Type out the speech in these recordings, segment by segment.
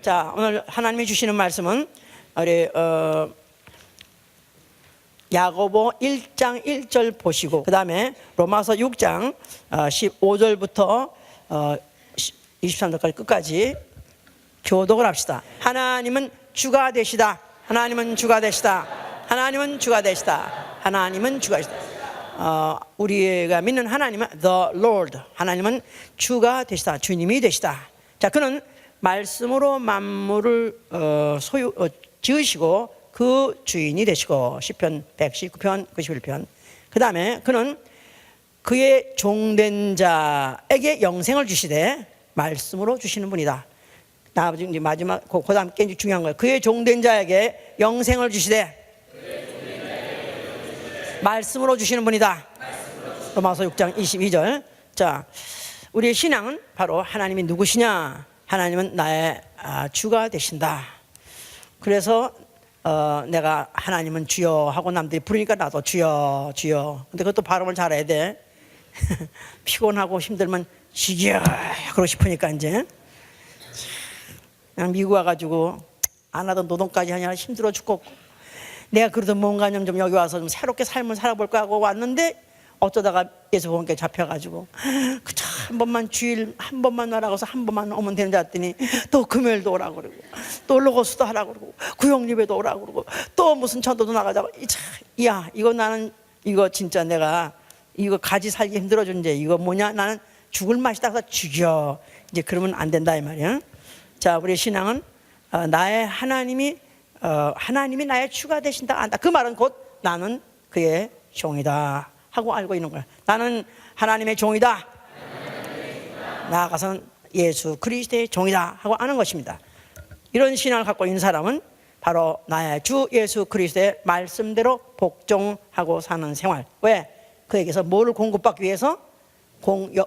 자, 오늘 하나님이 주시는 말씀은 우리 야고보 1장 1절 보시고 그 다음에 로마서 6장 15절부터 23절까지 끝까지 교독을 합시다. 하나님은 주가 되시다. 하나님은 주가 되시다. 하나님은 주가 되시다. 하나님은 주가 되시다. 우리가 믿는 하나님은 The Lord, 하나님은 주가 되시다. 주님이 되시다. 자, 그는 말씀으로 만물을 지으시고 그 주인이 되시고 시편 119편 91편 그 다음에 그는 그의 종된 자에게 영생을 주시되 말씀으로 주시는 분이다. 나머지 마지막 그 다음 게 중요한 거예요. 그의 종된 자에게 영생을 주시되 말씀으로 주시는 분이다. 로마서 6장 22절. 자, 우리의 신앙은 바로 하나님이 누구시냐? 하나님은 나의 주가 되신다. 그래서 내가 하나님은 주여 하고 남들이 부르니까 나도 주여 주여. 근데 그것도 발음을 잘해야 돼. 피곤하고 힘들면 주여 그러고 싶으니까 이제 그냥 미국 와가지고 안 하던 노동까지 하냐 힘들어 죽겠고 내가 그래도 뭔가 좀 여기 와서 좀 새롭게 삶을 살아볼까 하고 왔는데 어쩌다가 예수 보험께 잡혀가지고 그저 한 번만 주일 한 번만 와라고 해서 한 번만 오면 되는 줄 알았더니 또 금요일도 오라고 그러고 또 로고스도 하라고 그러고 구역예배도 오라고 그러고 또 무슨 전도도 나가자고 야 이거 나는 이거 진짜 내가 이거 가지 살기 힘들어 준제 이거 뭐냐 나는 죽을 맛이다 해서 죽여 이제 그러면 안 된다 이 말이야. 자, 우리 신앙은 나의 하나님이 나의 주가 되신다 안다. 그 말은 곧 나는 그의 종이다 하고 알고 있는 거야. 나는 하나님의 종이다. 나아가서는 예수 그리스도의 종이다 하고 아는 것입니다. 이런 신앙을 갖고 있는 사람은 바로 나의 주 예수 그리스도의 말씀대로 복종하고 사는 생활. 왜? 그에게서 뭐를 공급받기 위해서?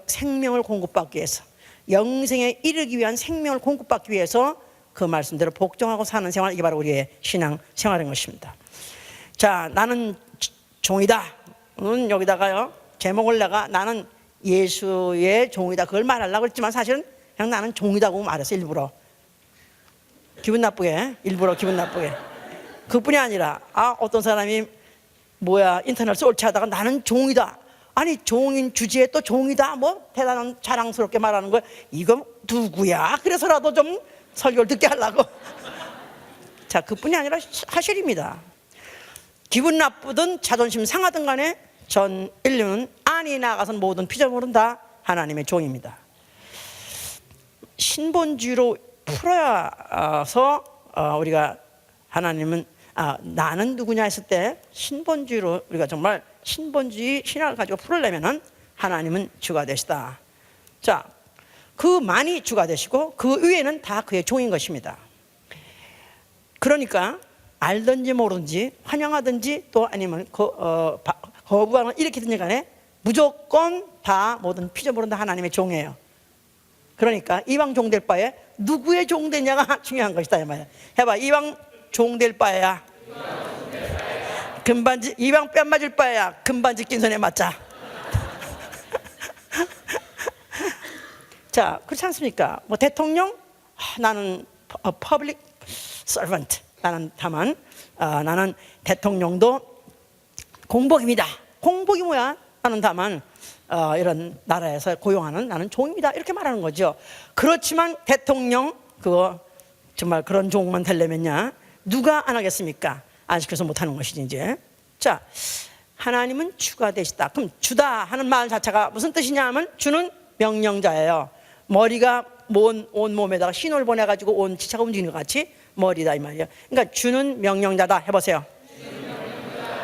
생명을 공급받기 위해서, 영생에 이르기 위한 생명을 공급받기 위해서 그 말씀대로 복종하고 사는 생활. 이게 바로 우리의 신앙 생활인 것입니다. 자, 나는 종이다. 여기다가요 제목을 내가 나는 예수의 종이다 그걸 말하려고 했지만 사실은 그냥 나는 종이다고 말했어. 일부러 기분 나쁘게, 일부러 기분 나쁘게. 그뿐이 아니라 어떤 사람이 인터넷을 옳지하다가 나는 종이다. 아니 종인 주제에 또 종이다 뭐 대단한 자랑스럽게 말하는 거야. 이거 누구야? 그래서라도 좀 설교를 듣게 하려고. 자, 그뿐이 아니라 사실입니다. 기분 나쁘든 자존심 상하든 간에 전 인류는 안이 나가선 모든 피조물은 다 하나님의 종입니다. 신본주의로 풀어서 우리가 하나님은 나는 누구냐 했을 때 신본주의로 우리가 정말 신본주의 신학을 가지고 풀으려면은 하나님은 주가 되시다. 자, 그만이 주가 되시고 그 위에는 다 그의 종인 것입니다. 그러니까 알든지 모르든지 환영하든지 또 아니면 거부하는 일으키든지 간에 무조건 다 모든 피조물은 다 하나님의 종이에요. 그러니까 이왕 종될 바에 누구의 종되냐가 중요한 것이다 이 말이야. 해봐. 이왕 종될 바에야 금반지, 이왕 뺨 맞을 바에야 금반지 낀 손에 맞자. 자, 그렇지 않습니까? 대통령 나는 public servant. 나는 다만 나는 대통령도 공복입니다. 공복이 뭐야? 나는 다만 이런 나라에서 고용하는 나는 종입니다. 이렇게 말하는 거죠. 그렇지만 대통령 그거 정말 그런 종만 되려면야 누가 안 하겠습니까? 안 시켜서 못하는 것이지 이제. 자, 하나님은 주가 되시다. 그럼 주다 하는 말 자체가 무슨 뜻이냐 하면 주는 명령자예요. 머리가 온 몸에다가 신호를 보내가지고 온 지체가 움직이는 것 같이 머리다 이 말이에요. 그러니까 주는 명령자다 해보세요.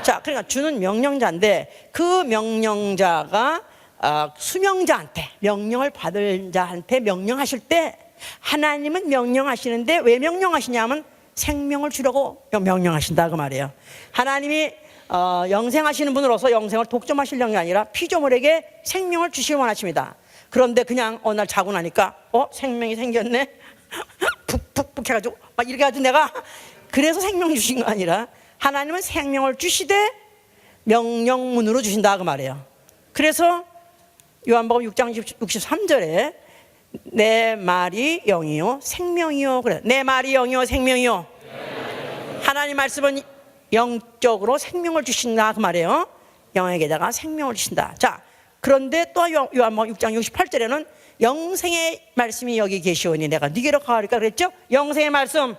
자, 그러니까 주는 명령자인데 그 명령자가 수명자한테 명령을 받을 자한테 명령하실 때 하나님은 명령하시는데 왜 명령하시냐면 생명을 주려고 명령하신다 그 말이에요. 하나님이 영생하시는 분으로서 영생을 독점하시려는 게 아니라 피조물에게 생명을 주시기 원하십니다. 그런데 그냥 어느 날 자고 나니까 생명이 생겼네. 푹푹푹 해가지고 막 이렇게 해가지고 내가 그래서 생명 주신 거 아니라 하나님은 생명을 주시되 명령문으로 주신다 그 말이에요. 그래서 요한복음 6장 63절에 내 말이 영이요 생명이요. 그래, 내 말이 영이요 생명이요. 하나님 말씀은 영적으로 생명을 주신다 그 말이에요. 영에게다가 생명을 주신다. 자, 그런데 또 요한복음 6장 68절에는 영생의 말씀이 여기 계시오니 내가 네게로 가리까 그랬죠? 영생의 말씀.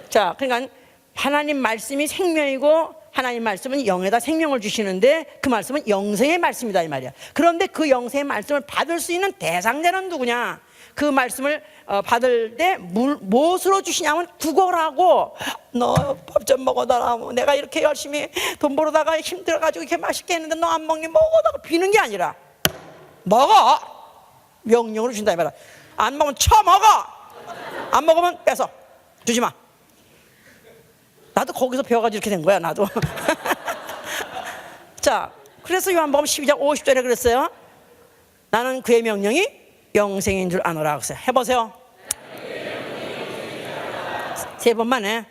자, 그러니까 하나님 말씀이 생명이고 하나님 말씀은 영에다 생명을 주시는데 그 말씀은 영생의 말씀이다 이 말이야. 그런데 그 영생의 말씀을 받을 수 있는 대상자는 누구냐? 그 말씀을 받을 때 무엇으로 주시냐면 구걸하고 너 밥 좀 먹어달라, 내가 이렇게 열심히 돈 벌어다가 힘들어가지고 이렇게 맛있게 했는데 너 안 먹니? 먹어다가 비는 게 아니라 먹어. 명령으로 준다 이 말이야. 안 먹으면 처먹어. 안 먹으면 뺏어 주지 마. 나도 거기서 배워가지고 이렇게 된 거야 나도. 자, 그래서 요한복음 12장 50절에 그랬어요. 나는 그의 명령이 영생인 줄 아노라. 해보세요. 세 번만 해.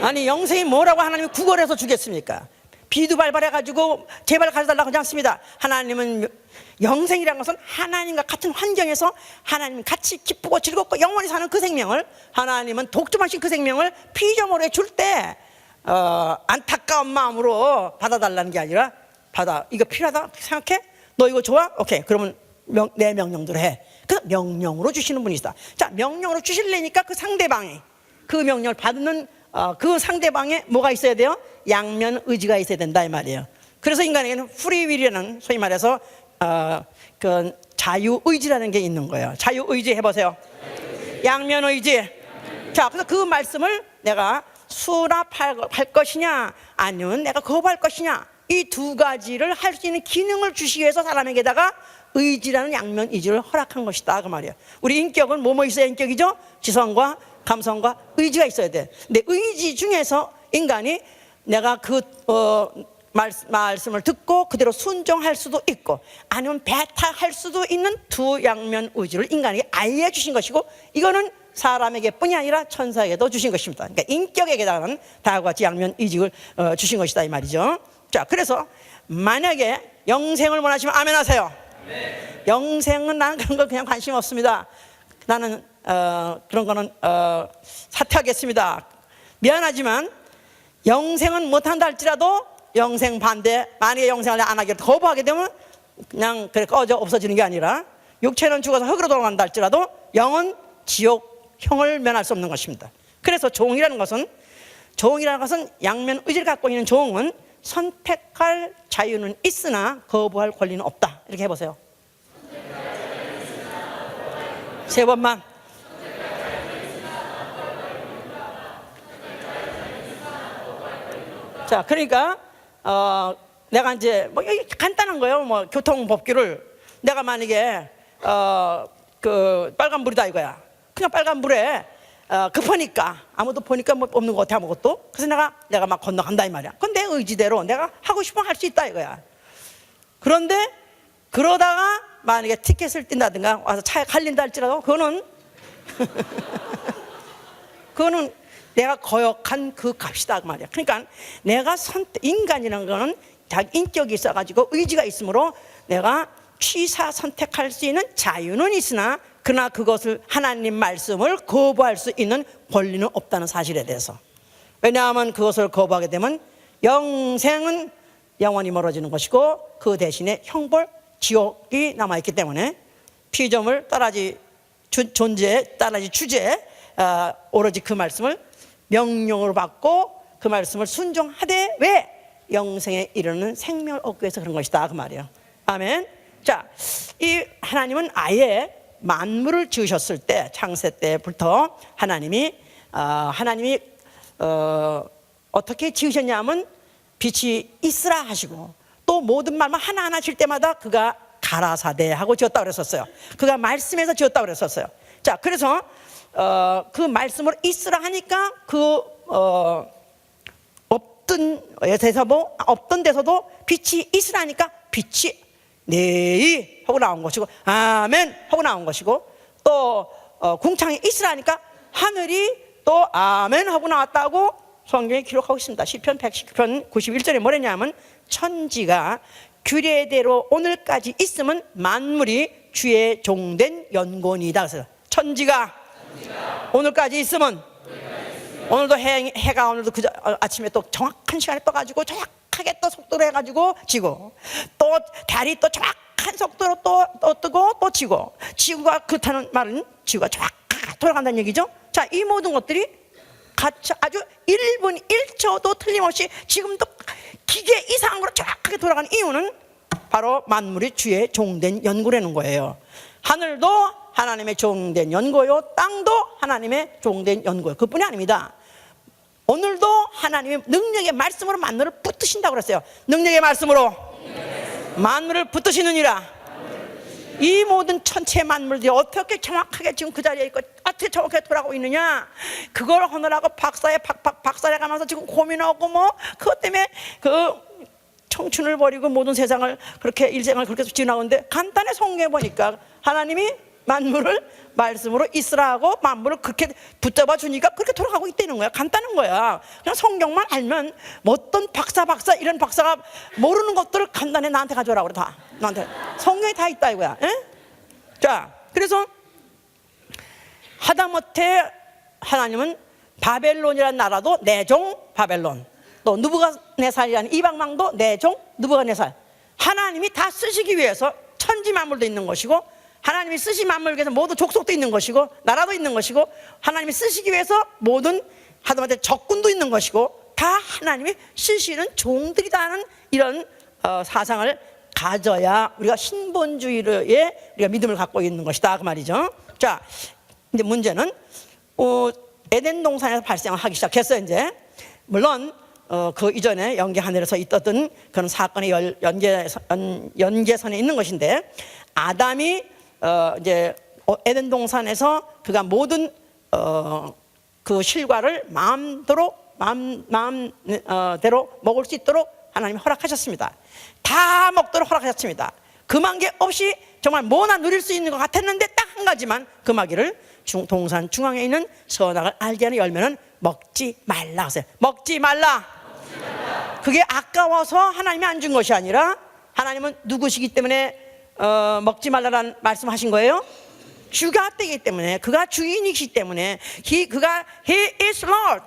아니 영생이 뭐라고 하나님이 구걸해서 주겠습니까? 비도 발발해가지고 제발 가져달라고 하지 않습니다. 하나님은 영생이라는 것은 하나님과 같은 환경에서 하나님 같이 기쁘고 즐겁고 영원히 사는 그 생명을, 하나님은 독점하신 그 생명을 피조물에 줄 때 안타까운 마음으로 받아달라는 게 아니라 받아, 이거 필요하다 생각해? 너 이거 좋아? 오케이, 그러면 내 명령대로 해. 그래서 명령으로 주시는 분이시다. 자, 명령으로 주실래니까 그 상대방이 그 명령을 받는 그 상대방에 뭐가 있어야 돼요? 양면 의지가 있어야 된다 이 말이에요. 그래서 인간에게는 프리윌이라는, 소위 말해서 그 자유의지라는 게 있는 거예요. 자유의지 해보세요. 양면 의지. 자, 그래서 그 말씀을 내가 수납할 것이냐 아니면 내가 거부할 것이냐, 이 두 가지를 할 수 있는 기능을 주시기 위해서 사람에게다가 의지라는 양면 의지를 허락한 것이다 그 말이에요. 우리 인격은 뭐뭐 있어야 인격이죠? 지성과 감성과 의지가 있어야 돼. 근데 의지 중에서 인간이 내가 그 말씀을 듣고 그대로 순종할 수도 있고 아니면 배타할 수도 있는 두 양면 의지를 인간에게 아예 주신 것이고, 이거는 사람에게 뿐이 아니라 천사에게도 주신 것입니다. 그러니까 인격에게다가는 다음과 같이 양면 의지를 주신 것이다 이 말이죠. 자, 그래서 만약에 영생을 원하시면 아멘 하세요. 네. 영생은 나는 그런 거 그냥 관심 없습니다. 나는 그런 거는 사퇴하겠습니다. 미안하지만 영생은 못한다 할지라도 영생 반대, 만약에 영생을 안 하기로 거부하게 되면 그냥 그래 꺼져 없어지는 게 아니라 육체는 죽어서 흙으로 돌아간다 할지라도 영은 지옥형을 면할 수 없는 것입니다. 그래서 종이라는 것은 양면 의지를 갖고 있는 종은 선택할 자유는 있으나 거부할 권리는 없다. 이렇게 해보세요. 세 번만. 자, 그러니까 내가 이제 뭐 간단한 거예요. 뭐 교통법규를 내가 만약에 그 빨간불이다 이거야. 그냥 빨간불에 급하니까 아무도 보니까 뭐 없는 것 같아 아무것도. 그래서 내가 막 건너간다 이 말이야. 그건 내 의지대로 내가 하고 싶으면 할 수 있다 이거야. 그런데 그러다가 만약에 티켓을 띈다든가 와서 차에 갈린다 할지라도 그거는 그거는 내가 거역한 그 값이다 그 말이야. 그러니까 내가 인간이라는 거는 자기 인격이 있어가지고 의지가 있으므로 내가 취사 선택할 수 있는 자유는 있으나 그러나 그것을 하나님 말씀을 거부할 수 있는 권리는 없다는 사실에 대해서. 왜냐하면 그것을 거부하게 되면 영생은 영원히 멀어지는 것이고 그 대신에 형벌 지옥이 남아있기 때문에 피조물 따라지 존재 따라지 주제 오로지 그 말씀을 명령으로 받고 그 말씀을 순종하되 왜 영생에 이르는 생명을 얻기 위해서 그런 것이다 그 말이에요. 아멘. 자, 이 하나님은 아예 만물을 지으셨을 때 창세 때부터 하나님이 어떻게 지으셨냐면 빛이 있으라 하시고 또 모든 말만 하나하나 질 때마다 그가 가라사대하고 지었다고 그랬었어요. 그가 말씀에서 지었다고 그랬었어요. 자, 그래서 그 말씀으로 있으라 하니까 없던 데서도 빛이 있으라 하니까 빛이 네 하고 나온 것이고 아멘 하고 나온 것이고 또 궁창이 있으라 하니까 하늘이 또 아멘 하고 나왔다고 성경에 기록하고 있습니다. 시편 119편 91절에 뭐랬냐면 천지가 규례대로 오늘까지 있으면 만물이 주의 종된 연곤이다. 그래서 천지가 오늘까지 있으면, 오늘도 해가 오늘도 아침에 또 정확한 시간에 떠가지고 정확하게 또 속도로 해가지고 지고, 또 달이 또 정확한 속도로 또 뜨고 또 지고, 지구가 그렇다는 말은 지구가 정확하게 돌아간다는 얘기죠. 자, 이 모든 것들이 같이 아주 1분 1초도 틀림없이 지금도 기계 이상으로 정확하게 돌아가는 이유는 바로 만물이 주의 종된 연구라는 거예요. 하늘도 하나님의 종된 연구요, 땅도 하나님의 종된 연구요. 그뿐이 아닙니다. 오늘도 하나님의 능력의 말씀으로 만물을 붙드신다고 그랬어요. 능력의 말씀으로 만물을 붙드시느니라. 이 모든 천체 만물들이 어떻게 정확하게 지금 그 자리에 있고 어떻게 정확하게 돌아가고 있느냐, 그걸 하느라고 박사에 가면서 지금 고민하고 뭐 그것 때문에 그 청춘을 버리고 모든 세상을 그렇게 일생을 그렇게 지나오는데, 간단히 성경에 보니까 하나님이 만물을 말씀으로 있으라고 만물을 그렇게 붙잡아 주니까 그렇게 돌아가고 있다는 거야. 간단한 거야. 그냥 성경만 알면 뭐 어떤 박사 이런 박사가 모르는 것들을 간단히 나한테 가져오라고 그래. 다 나한테 성경에 다 있다 이거야. 에? 자, 그래서 하다못해 하나님은 바벨론이라는 나라도 내 종 바벨론, 또 느부갓네살이라는 이방망도 내 종 느부갓네살, 하나님이 다 쓰시기 위해서 천지 만물도 있는 것이고, 하나님이 쓰신 만물을 위해서 모든 족속도 있는 것이고, 나라도 있는 것이고, 하나님이 쓰시기 위해서 모든 하다못해 적군도 있는 것이고, 다 하나님이 쓰시는 종들이다는 이런 사상을 가져야 우리가 신본주의에 우리가 믿음을 갖고 있는 것이다 그 말이죠. 자, 이제 문제는 에덴 동산에서 발생하기 시작했어요. 이제 물론 그 이전에 연계 하늘에서 있었던 그런 사건의 연계선에 있는 것인데, 아담이 이제 에덴 동산에서 그가 모든 그 실과를 마음대로 먹을 수 있도록 하나님이 허락하셨습니다. 다 먹도록 허락하셨습니다. 금한 게 없이 정말 뭐나 누릴 수 있는 것 같았는데 딱 한 가지만, 금하기를 동산 중앙에 있는 선악을 알게 하는 열매는 먹지 말라 하세요. 먹지 말라. 그게 아까워서 하나님이 안 준 것이 아니라, 하나님은 누구시기 때문에 먹지 말라라는 말씀하신 거예요? 주가 되기 때문에, 그가 주인이시기 때문에, He is Lord,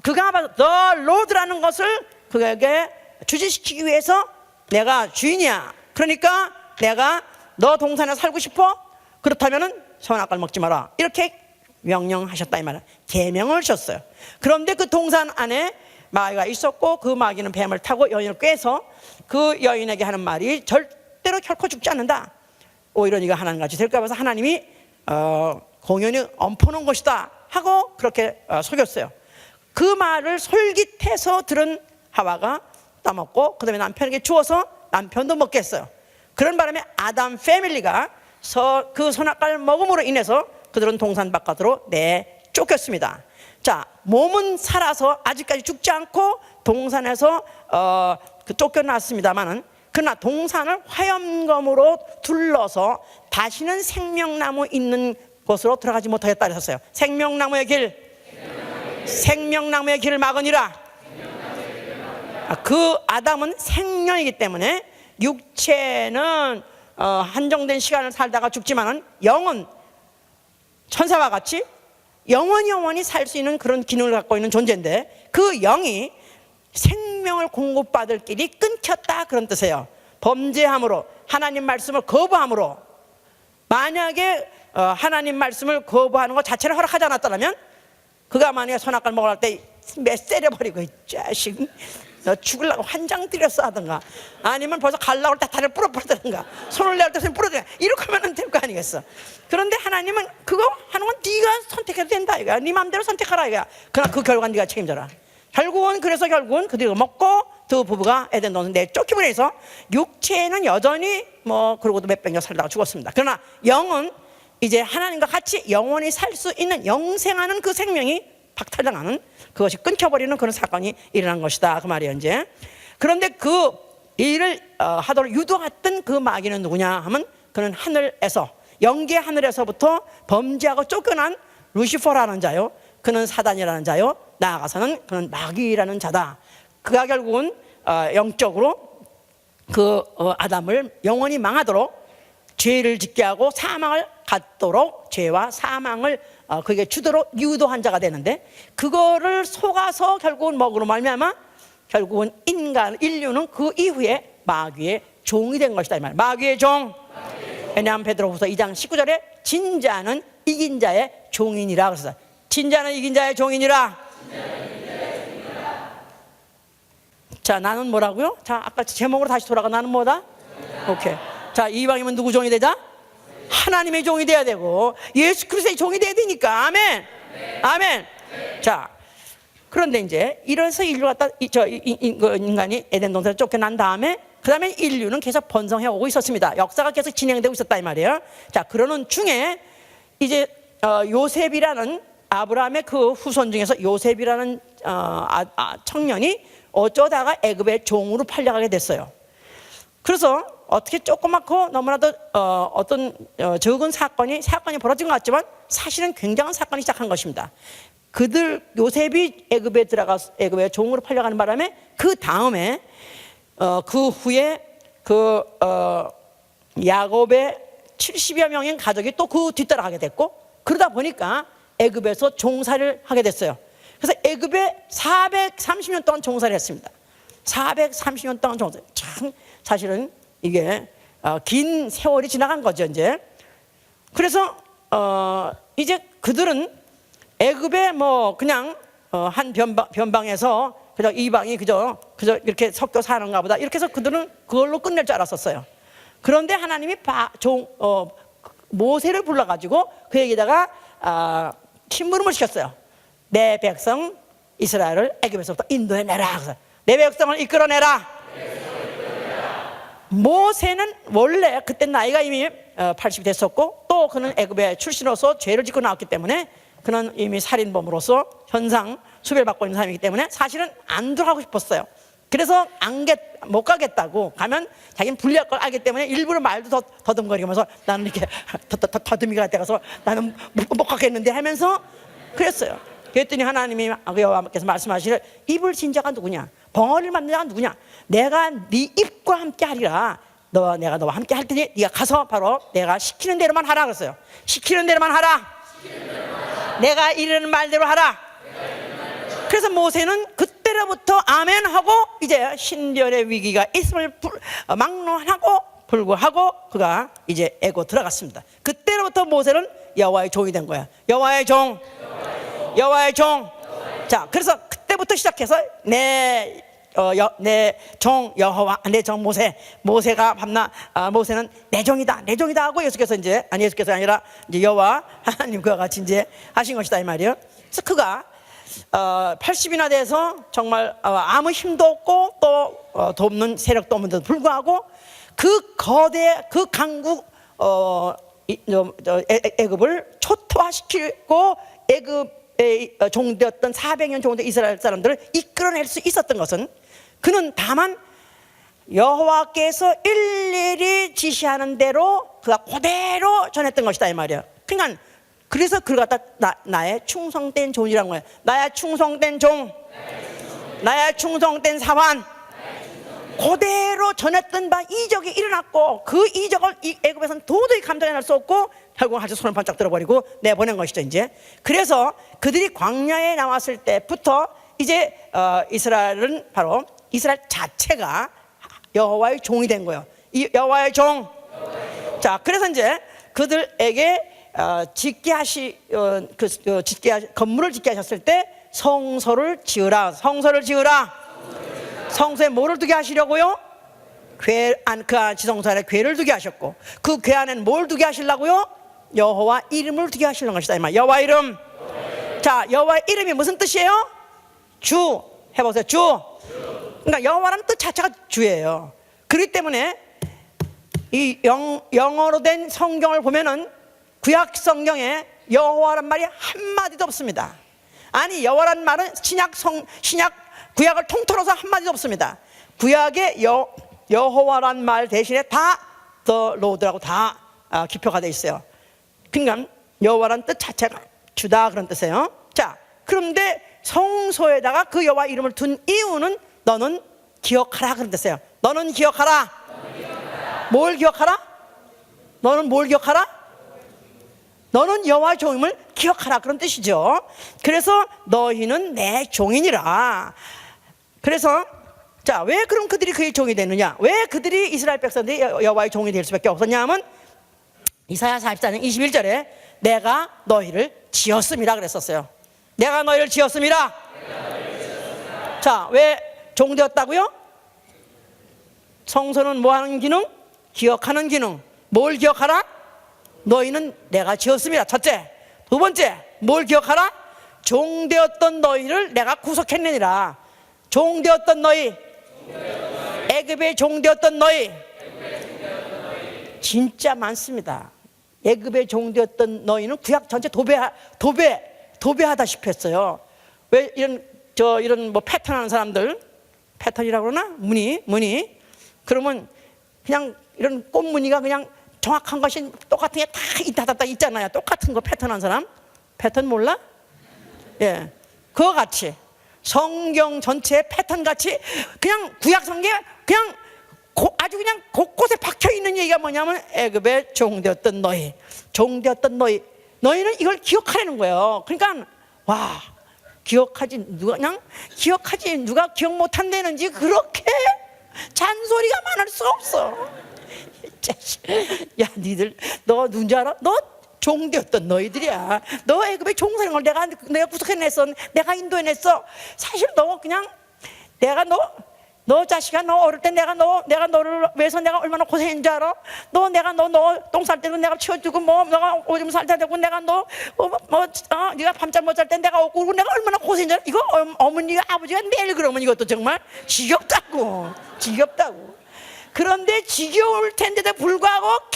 그가 바로 The Lord라는 것을 그에게 주지시키기 위해서 내가 주인이야, 그러니까 내가 너 동산에 살고 싶어? 그렇다면은 선악과를 먹지 마라, 이렇게 명령하셨다 이 말이야. 계명을 주셨어요. 그런데 그 동산 안에 마귀가 있었고, 그 마귀는 뱀을 타고 여인을 꿰서 그 여인에게 하는 말이 절대로 결코 죽지 않는다, 오히려 네가 하나님같이 될까 봐서 하나님이 공연히 엎어놓은 것이다 하고 그렇게 속였어요. 그 말을 솔깃해서 들은 하와가 따먹고, 그 다음에 남편에게 주어서 남편도 먹게 했어요. 그런 바람에 아담 패밀리가 그 선악과를 먹음으로 인해서 그들은 동산 바깥으로 내쫓겼습니다. 자, 몸은 살아서 아직까지 죽지 않고 동산에서 쫓겨났습니다만은, 그러나 동산을 화염검으로 둘러서 다시는 생명나무 있는 곳으로 들어가지 못하겠다 하셨어요. 생명나무의 길을 막으니라. 그 아담은 생명이기 때문에 육체는 한정된 시간을 살다가 죽지만은 영은 천사와 같이 영원히 살 수 있는 그런 기능을 갖고 있는 존재인데, 그 영이 생명을 공급받을 길이 끊겼다 그런 뜻이에요. 범죄함으로, 하나님 말씀을 거부함으로. 만약에 하나님 말씀을 거부하는 것 자체를 허락하지 않았다면, 그가 만약에 선악과를 먹을 때 쎄려버리고 이 자식 너 죽으려고 환장 들였어 하든가, 아니면 벌써 갈라고 할 때 다리를 부러뜨리든가, 손을 내할 때 손을 부러뜨리든가, 이렇게 하면 될 거 아니겠어. 그런데 하나님은 그거 하는 건 네가 선택해도 된다 이거야. 네 마음대로 선택하라 이거야. 그러나 그 결과는 네가 책임져라. 결국은 그들이 먹고 두 부부가 에덴 동산 내쫓기버려서 육체는 여전히 그러고도 몇백 년 살다가 죽었습니다. 그러나 영은 이제 하나님과 같이 영원히 살 수 있는, 영생하는 그 생명이 박탈당하는, 그것이 끊겨버리는 그런 사건이 일어난 것이다 그 말이에요. 이제 그런데 그 일을 하도록 유도했던 그 마귀는 누구냐 하면, 그는 하늘에서, 영계 하늘에서부터 범죄하고 쫓겨난 루시퍼라는 자요, 그는 사단이라는 자요, 나아가서는 그는 마귀라는 자다. 그가 결국은 영적으로 그 아담을 영원히 망하도록 죄를 짓게 하고 사망을 갖도록 죄와 사망을 그게 주도록 유도한 자가 되는데, 그거를 속아서 결국은 먹으로 말미암아 결국은 인류는 그 이후에 마귀의 종이 된 것이다 이 말. 마귀의 종. 왜냐하면 베드로후서 2장 19절에 진자는 이긴 자의 종이니라 그랬어요. 진자는 이긴 자의 종이니라. 자, 나는 뭐라고요? 자, 아까 제목으로 다시 돌아가. 나는 뭐다? 오케이. 자, 이방이면 누구 종이 되자? 하나님의 종이 돼야 되고 예수 그리스도의 종이 돼야 되니까. 아멘. 아멘. 자, 그런데 이제 이래서 인류가 인간이 에덴 동산에서 쫓겨난 다음에 그 다음에 인류는 계속 번성해 오고 있었습니다. 역사가 계속 진행되고 있었다 이 말이에요. 자, 그러는 중에 이제 요셉이라는 아브라함의 그 후손 중에서 요셉이라는 청년이 어쩌다가 애굽의 종으로 팔려가게 됐어요. 그래서 어떻게 조그맣고 너무나도 어떤 적은 사건이 벌어진 것 같지만 사실은 굉장한 사건이 시작한 것입니다. 요셉이 애굽에 들어가서 애굽의 종으로 팔려가는 바람에 그 다음에 그 후에 야곱의 70여 명의 가족이 또 그 뒤따라가게 됐고, 그러다 보니까 애굽에서 종살이를 하게 됐어요. 그래서 애굽에 430년 동안 종살이를 했습니다. 430년 동안 종살이. 참 사실은 이게 긴 세월이 지나간 거죠 이제. 그래서 이제 그들은 애굽에 뭐 그냥 한 변방에서 그저 이방이 그저 이렇게 섞여 사는가 보다 이렇게 해서 그들은 그걸로 끝낼 줄 알았었어요. 그런데 하나님이 모세를 불러가지고 그에게다가 심부름을 시켰어요. 내 백성 이스라엘을 애굽에서부터 인도해내라. 그래서 내 백성을 이끌어내라. 모세는 원래 그때 나이가 이미 80이 됐었고, 또 그는 애굽의 출신으로서 죄를 짓고 나왔기 때문에 그는 이미 살인범으로서 현상 수배받고 있는 사람이기 때문에 사실은 안 들어가고 싶었어요. 그래서 못 가겠다고, 가면 자기는 불리할 걸 알기 때문에 일부러 말도 더듬거리면서 나는 이렇게 더듬이가 돼가서 나는 못 가겠는데 하면서 그랬어요. 그랬더니 하나님이 여호와께서 말씀하시기를 입을 진 자가 누구냐, 벙어리를 만든 자가 누구냐, 내가 네 입과 함께 하리라. 내가 너와 함께 할 테니 네가 가서 바로 내가 시키는 대로만 하라 그랬어요. 시키는 대로만 하라. 내가 이르는 말대로 하라. 그래서 모세는 그때로부터 아멘 하고 이제 신변의 위기가 있음을 막론하고 불구하고 그가 이제 애고 들어갔습니다. 그때로부터 모세는 여호와의 종이 된 거야. 여호와의 종. 여호와의 종. 자, 그래서 그때부터 시작해서 내 종 여호와, 내 종 모세가 밤낮 모세는 내 종이다 하고 예수께서 아니라 이제 여호와 하나님 그와 같이 이제 하신 것이다 이 말이에요. 그래서 그가 80이나 돼서 정말 아무 힘도 없고 또 돕는 세력도 없는데도 불구하고 그 거대 그 강국 애굽을 초토화시키고 애굽의 종되었던 400년 종된 이스라엘 사람들을 이끌어낼 수 있었던 것은 그는 다만 여호와께서 일일이 지시하는 대로 그가 그대로 전했던 것이다 이 말이야. 그러니까 그래서 그를 갖다 나의 충성된 종이란 거예요. 나의 충성된 종, 나의 충성된 사환. 그대로 전했던 바 이적이 일어났고 그 이적을 애굽에서는 도저히 감당해낼 수 없고 결국 아주 손을 번쩍 들어버리고 내보낸 것이죠 이제. 그래서 그들이 광야에 나왔을 때부터 이제 이스라엘은 바로 이스라엘 자체가 여호와의 종이 된 거예요. 이 여호와의 종. 자, 그래서 이제 그들에게 건물을 짓게 하셨을 때 성소를 지으라. 성소에 뭐를 두게 하시려고요? 그 지성소 안에 궤를 두게 하셨고, 그 궤 안에는 뭘 두게 하시려고요? 여호와 이름을 두게 하시려는 것이다 이 말. 여호와 이름. 자, 여호와 이름이 무슨 뜻이에요? 주. 해보세요. 주. 그러니까 여호와라는 뜻 자체가 주예요. 그렇기 때문에 이 영어로 된 성경을 보면은 구약 성경에 여호와란 말이 한마디도 없습니다. 아니, 여호와란 말은 신약 구약을 통틀어서 한마디도 없습니다. 구약에 여호와란 말 대신에 다 The Lord라고 다 기표가 되어 있어요. 그러니까 여호와란 뜻 자체가 주다 그런 뜻이에요. 자, 그런데 성소에다가 그 여호와 이름을 둔 이유는 너는 기억하라 그런 뜻이에요. 너는 기억하라. 뭘 기억하라? 너는 뭘 기억하라? 너는 여호와 종임을 기억하라, 그런 뜻이죠. 그래서 너희는 내 종이니라. 그래서 자, 왜 그럼 그들이 그의 종이 되느냐? 왜 그들이 이스라엘 백성들이 여호와의 종이 될 수밖에 없었냐 하면 이사야 44장 21절에 내가 너희를 지었음이라 그랬었어요. 내가 너희를 지었음이라. 자, 왜 종되었다고요? 성소는 뭐 하는 기능? 기억하는 기능. 뭘 기억하라? 너희는 내가 지었음이라. 첫째. 두 번째, 뭘 기억하라? 종되었던 너희를 내가 구속했느니라. 종되었던 너희, 애굽의 종되었던 너희, 진짜 많습니다. 애굽의 종되었던 너희는 구약 전체 도배하다시피 했어요. 왜 이런 뭐 패턴하는 사람들, 패턴이라고 그러나? 무늬. 그러면 그냥 이런 꽃무늬가 그냥 정확한 것이 똑같은 게 다 있잖아요. 똑같은 거 패턴한 사람. 패턴 몰라? 예, 그거 같이 성경 전체의 패턴 같이 그냥 구약 성경에 그냥 아주 그냥 곳곳에 박혀 있는 얘기가 뭐냐면 애굽의 종되었던 너희, 종되었던 너희는 이걸 기억하라는 거예요. 그러니까 와, 기억하지 누가 기억 못한다는지 그렇게 잔소리가 많을 수가 없어. 야, 니들 너 누군지 알아? 너 종되었던 너희들이야. 너 애굽의 종사는 걸 내가 구속해냈어. 내가 인도해냈어. 사실 너 그냥 내가 너 자식아, 너 어릴 때 내가 너를 위해서 내가 얼마나 고생했는 줄 알아? 내가 너 똥 쌀 때도 내가 치워주고 너가 오줌 쌀 때 되고 내가 네가 밤잠 못 잘 때 내가 오고 내가 얼마나 고생했는 줄 알아? 이거 어머니가 아버지가 내일 그러면 이것도 정말 지겹다고. 그런데 지겨울 텐데도 불구하고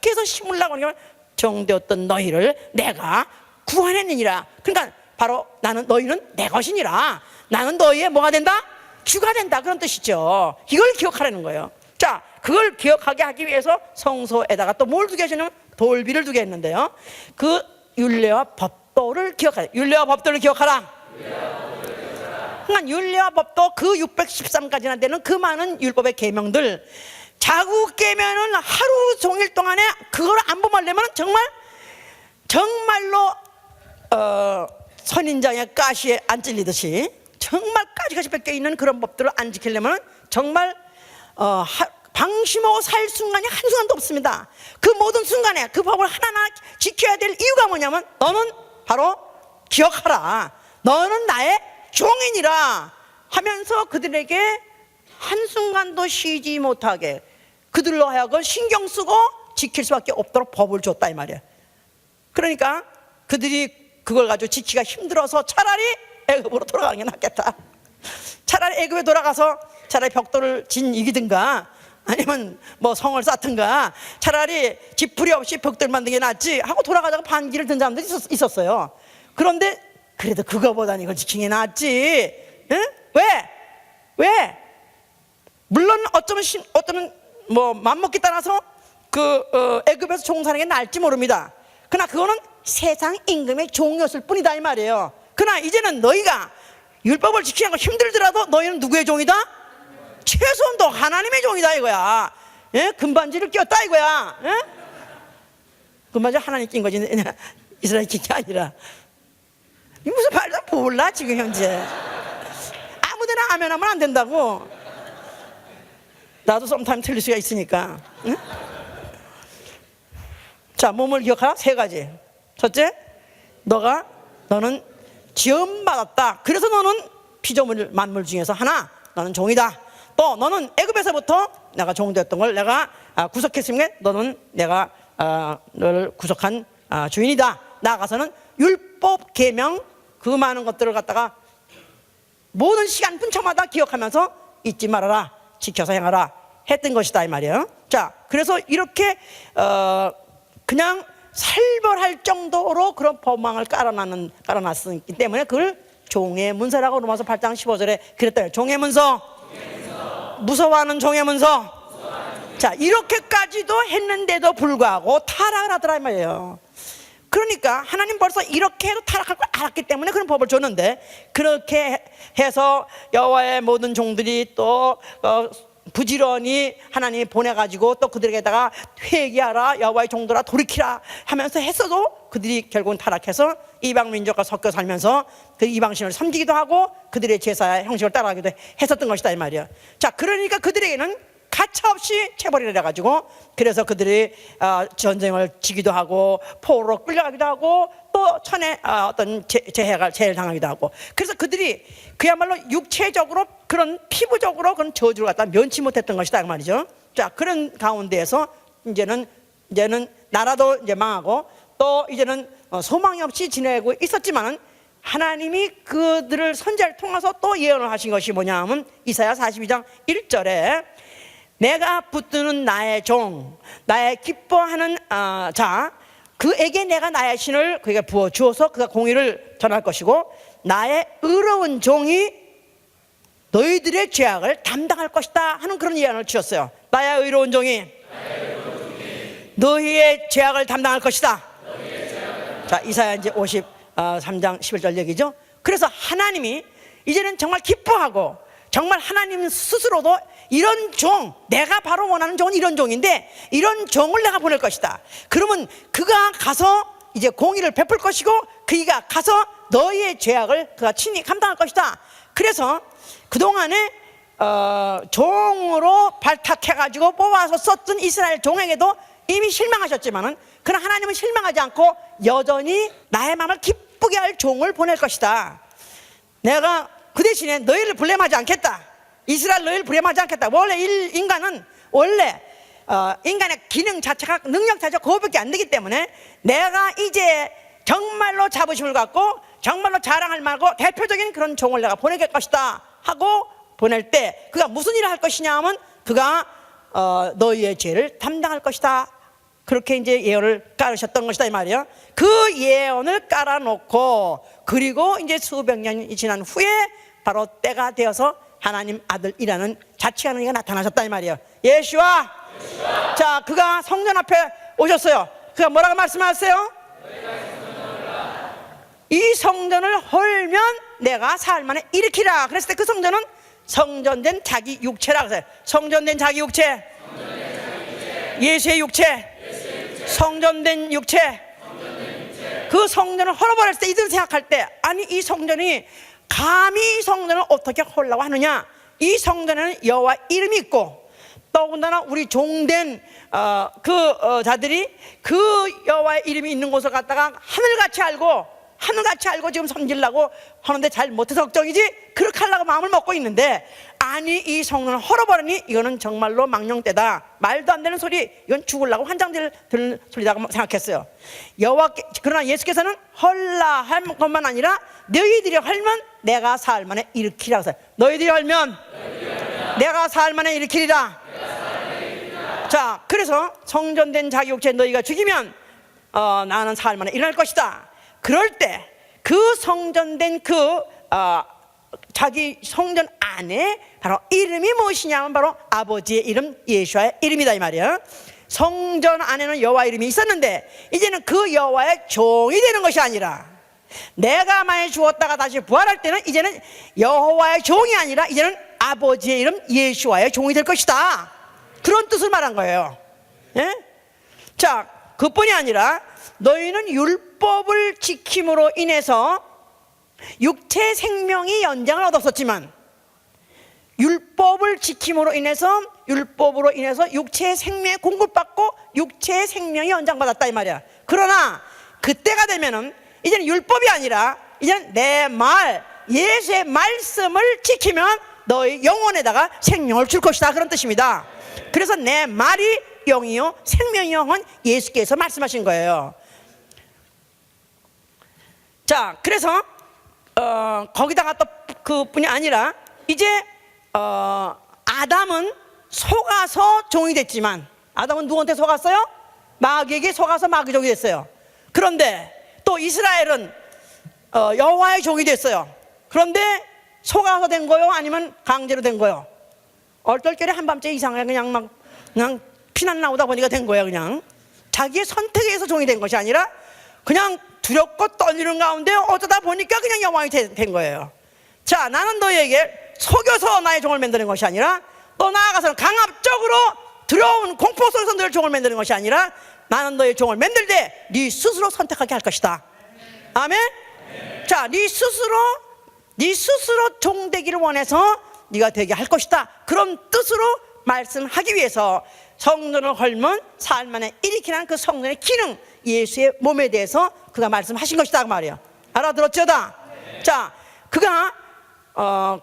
계속 심으려고 하니까 종되었던 너희를 내가 구원했느니라. 그러니까 바로 너희는 내 것이니라. 나는 너희의 뭐가 된다? 주가 된다, 그런 뜻이죠. 이걸 기억하라는 거예요. 자, 그걸 기억하게 하기 위해서 성소에다가 또 뭘 두게 하시냐면 돌비를 두게 했는데요. 그 율례와 법도를 기억하라. 율례와 법도를 기억하라. 그러니까 율례와 법도 그 613가지나 되는 그 많은 율법의 계명들, 자국 깨면은 하루 종일 동안에 그걸 안 범하려면 정말로 선인장의 가시에 안 찔리듯이 정말 가지가지 뺏겨 있는 그런 법들을 안 지키려면 정말 방심하고 살 순간이 한순간도 없습니다. 그 모든 순간에 그 법을 하나하나 지켜야 될 이유가 뭐냐면 너는 바로 기억하라. 너는 나의 종이니라 하면서 그들에게 한순간도 쉬지 못하게 그들로 하여금 신경 쓰고 지킬 수밖에 없도록 법을 줬다, 이 말이야. 그러니까 그들이 그걸 가지고 지키기가 힘들어서 차라리 애굽으로 돌아가는 게 낫겠다. 차라리 애굽에 돌아가서 차라리 벽돌을 이기든가 아니면 뭐 성을 쌓든가 차라리 지푸리 없이 벽돌 만드는 게 낫지 하고 돌아가자고 반기를 든 사람들이 있었어요. 그런데 그래도 그거보다는 이걸 지키는 게 낫지. 응? 왜? 물론 어쩌면 뭐 맘먹기 따라서 애굽에서 종사하는 게 나을지 모릅니다. 그러나 그거는 세상 임금의 종이었을 뿐이다, 이 말이에요. 그러나 이제는 너희가 율법을 지키는 거 힘들더라도 너희는 누구의 종이다? 최소한 너 하나님의 종이다, 이거야. 예? 금반지를 꼈다, 이거야. 예? 금반지 하나님 낀 거지 이스라엘 낀 게 아니라. 이 무슨 말도 몰라 지금 현재. 아무데나 아멘하면 안 된다고. 나도 썸타임 틀릴 수가 있으니까. 응? 자, 몸을 기억하라. 3가지. 첫째, 너는 지음받았다. 그래서 너는 피조물 만물 중에서 하나, 너는 종이다. 또 너는 애굽에서부터 내가 종되었던 걸 내가 구속했으면 너는 내가 너를 구속한 주인이다. 나아가서는 율법 계명 그 많은 것들을 갖다가 모든 시간 분차마다 기억하면서 잊지 말아라, 지켜서 행하라 했던 것이다, 이 말이에요. 자, 그래서 이렇게 그냥 살벌할 정도로 그런 법망을 깔아놨기 때문에 그걸 종의 문서라고 로마서 8장 15절에 그랬다. 종의 문서. 무서워하는 종의 문서. 자, 이렇게까지도 했는데도 불구하고 타락을 하더라, 이 말이에요. 그러니까 하나님 벌써 이렇게 해도 타락할 걸 알았기 때문에 그런 법을 줬는데, 그렇게 해서 여호와의 모든 종들이 또 부지런히 하나님이 보내가지고 또 그들에게다가 회개하라, 여호와의 종들아 돌이키라 하면서 했어도 그들이 결국은 타락해서 이방 민족과 섞여 살면서 그 이방신을 섬기기도 하고 그들의 제사 형식을 따라가기도 했었던 것이다 이 말이야. 자, 그러니까 그들에게는 가차없이 체벌이 내려가지고 그래서 그들이 전쟁을 지기도 하고 포로로 끌려가기도 하고 또 천에 어떤 재해를 당하기도 하고, 그래서 그들이 그야말로 육체적으로 그런 피부적으로 그런 저주를 갖다 면치 못했던 것이다 그 말이죠. 자, 그런 가운데에서 이제는 나라도 이제 망하고 또 이제는 소망이 없이 지내고 있었지만은 하나님이 그들을 선지자를 통해서 또 예언을 하신 것이 뭐냐 하면 이사야 42장 1절에 내가 붙드는 나의 종, 나의 기뻐하는 자, 그에게 내가 나의 신을 그에게 부어주어서 그가 공의를 전할 것이고 나의 의로운 종이 너희들의 죄악을 담당할 것이다 하는 그런 예언을 주셨어요. 나의 의로운 종이 너희의 죄악을 담당할 것이다. 자, 이사야 이제 53장 11절 얘기죠. 그래서 하나님이 이제는 정말 기뻐하고 정말 하나님 스스로도 이런 종, 내가 바로 원하는 종은 이런 종인데 이런 종을 내가 보낼 것이다. 그러면 그가 가서 이제 공의를 베풀 것이고 그가 가서 너희의 죄악을 그가 친히 감당할 것이다. 그래서 그동안에 종으로 발탁해가지고 뽑아서 썼던 이스라엘 종에게도 이미 실망하셨지만은 그러나 하나님은 실망하지 않고 여전히 나의 마음을 기쁘게 할 종을 보낼 것이다. 내가 그 대신에 너희를 불행하지 않겠다. 이스라엘 너희를 불행하지 않겠다. 원래 인간은 원래 인간의 기능 자체가 능력 자체가 그거밖에 안 되기 때문에 내가 이제 정말로 자부심을 갖고 정말로 자랑할 말고 대표적인 그런 종을 내가 보낼 것이다 하고 보낼 때 그가 무슨 일을 할 것이냐 하면 그가 너희의 죄를 담당할 것이다. 그렇게 이제 예언을 깔으셨던 것이다 이 말이에요. 그 예언을 깔아놓고 그리고 이제 수백 년이 지난 후에 바로 때가 되어서 하나님 아들이라는 자취하는 이가 나타나셨다 이 말이에요. 예수와. 자, 그가 성전 앞에 오셨어요. 그가 뭐라고 말씀하세요? 이 성전을 헐면 내가 사흘 만에 일으키라. 그랬을 때 그 성전은 성전된 자기 육체라 그랬어요. 성전된 자기 육체, 예수의 육체, 성전된 육체. 그 성전을 헐어버렸을 때 이들은 생각할 때 아니 이 성전이 감히 이 성전을 어떻게 헐라고 하느냐. 이 성전에는 여호와 이름이 있고 더군다나 우리 종된 자들이 그 여호와의 이름이 있는 곳을 갖다가 하늘같이 알고 지금 섬기려고 하는데 잘 못해서 걱정이지 그렇게 하려고 마음을 먹고 있는데 아니 이 성전을 헐어버리니 이거는 정말로 망령되다. 말도 안 되는 소리. 이건 죽으려고 환장될 소리라고 생각했어요. 그러나 예수께서는 헐라 할 것만 아니라 너희들이 헐면 내가 사흘 만에 일으키라 그랬어요. 너희들이 헐면 내가 사흘 만에 일으키리라. 자, 그래서 성전된 자기 육체 너희가 죽이면 나는 사흘 만에 일어날 것이다. 그럴 때 그 성전된 자기 성전 안에 바로 이름이 무엇이냐면 바로 아버지의 이름 예수와의 이름이다 이 말이야. 성전 안에는 여호와 이름이 있었는데 이제는 그 여호와의 종이 되는 것이 아니라 내가 만약 죽었다가 다시 부활할 때는 이제는 여호와의 종이 아니라 이제는 아버지의 이름 예수와의 종이 될 것이다. 그런 뜻을 말한 거예요. 예? 자, 그뿐이 아니라 너희는 율법을 지킴으로 인해서 육체 생명이 연장을 얻었었지만 율법을 지킴으로 인해서 육체의 생명이 공급받고 육체의 생명이 연장받았다 이 말이야. 그러나 그때가 되면은 이제는 율법이 아니라 이제는 내 말 예수의 말씀을 지키면 너희 영혼에다가 생명을 줄 것이다 그런 뜻입니다. 그래서 내 말이 영이요 생명이요 는 예수께서 말씀하신 거예요. 자, 그래서 거기다가 또 그뿐이 아니라 이제 아담은 속아서 종이 됐지만 아담은 누구한테 속았어요? 마귀에게 속아서 마귀 종이 됐어요. 그런데 또 이스라엘은 여호와의 종이 됐어요. 그런데 속아서 된 거요? 아니면 강제로 된 거요? 얼떨결에 한밤중에 이상하게 그냥 피난 나오다 보니까 된 거예요. 그냥 자기의 선택에 의해서 종이 된 것이 아니라 그냥 두렵고 떨리는 가운데 어쩌다 보니까 그냥 여호와의 된 거예요. 자, 나는 너희에게 속여서 나의 종을 만드는 것이 아니라 또 나아가서는 강압적으로 들어온 공포 속에서 너의 종을 만드는 것이 아니라 나는 너의 종을 만들되 네 스스로 선택하게 할 것이다. 아멘. 자, 네 스스로 종 되기를 원해서 네가 되게 할 것이다. 그런 뜻으로 말씀하기 위해서 성전을 헐면 사흘 만에 일으키는 그 성전의 기능, 예수의 몸에 대해서 그가 말씀하신 것이다 그 말이에요. 알아들었죠다? 자, 그가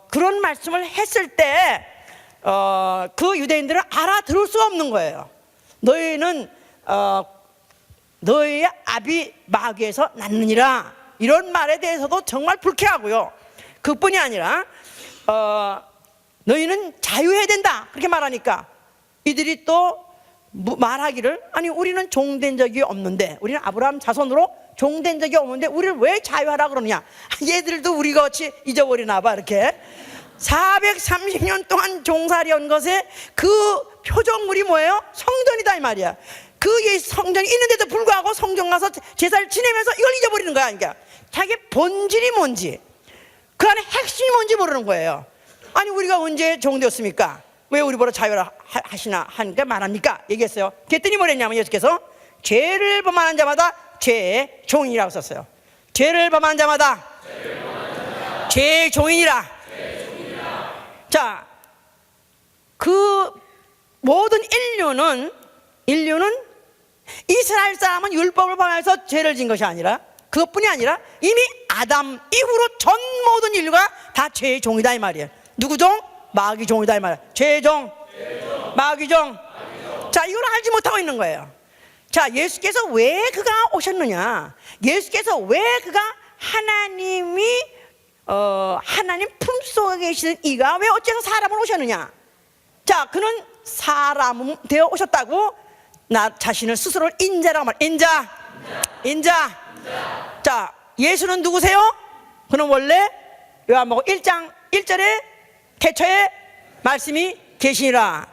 그런 말씀을 했을 때 그 유대인들은 알아들을 수 없는 거예요. 너희는 너희의 아비 마귀에서 났느니라, 이런 말에 대해서도 정말 불쾌하고요. 그뿐이 아니라 너희는 자유해야 된다 그렇게 말하니까 이들이 또 말하기를, 아니 우리는 종된 적이 없는데, 우리는 아브라함 자손으로 종된 적이 없는데 우리를 왜 자유하라 그러느냐, 얘들도 우리 같이 잊어버리나 봐. 이렇게 430년 동안 종살이한 것에 그 표적물이 뭐예요? 성전이다 이 말이야. 그 성전이 있는데도 불구하고 성전 가서 제사를 지내면서 이걸 잊어버리는 거야. 그러니까 자기 본질이 뭔지, 그 안에 핵심이 뭔지 모르는 거예요. 아니 우리가 언제 종되었습니까? 왜 우리보다 자유라 하시나 하니까 말합니까? 얘기했어요. 그랬더니 뭐랬냐면 예수께서 죄를 범하는 자마다 죄의 종이라고 썼어요. 죄를 범하는 자마다 죄의 종이니라. 자, 그 모든 인류는 이스라엘 사람은 율법을 범해서 죄를 진 것이 아니라, 그것뿐이 아니라 이미 아담 이후로 전 모든 인류가 다 죄의 종이다 이 말이에요. 누구 종? 마귀 종이다 이 말이에요. 죄의 종, 마귀 종. 자, 이걸 알지 못하고 있는 거예요. 자, 예수께서 왜 그가 오셨느냐, 예수께서 왜 그가 하나님 품속에 계시는 이가 왜 어째서 사람으로 오셨느냐. 자, 그는 사람 되어 오셨다고 나 자신을 스스로 인자라고 말. 인자. 자, 예수는 누구세요? 그는 원래 요한복음 1장 1절에 태초에 말씀이 계시니라.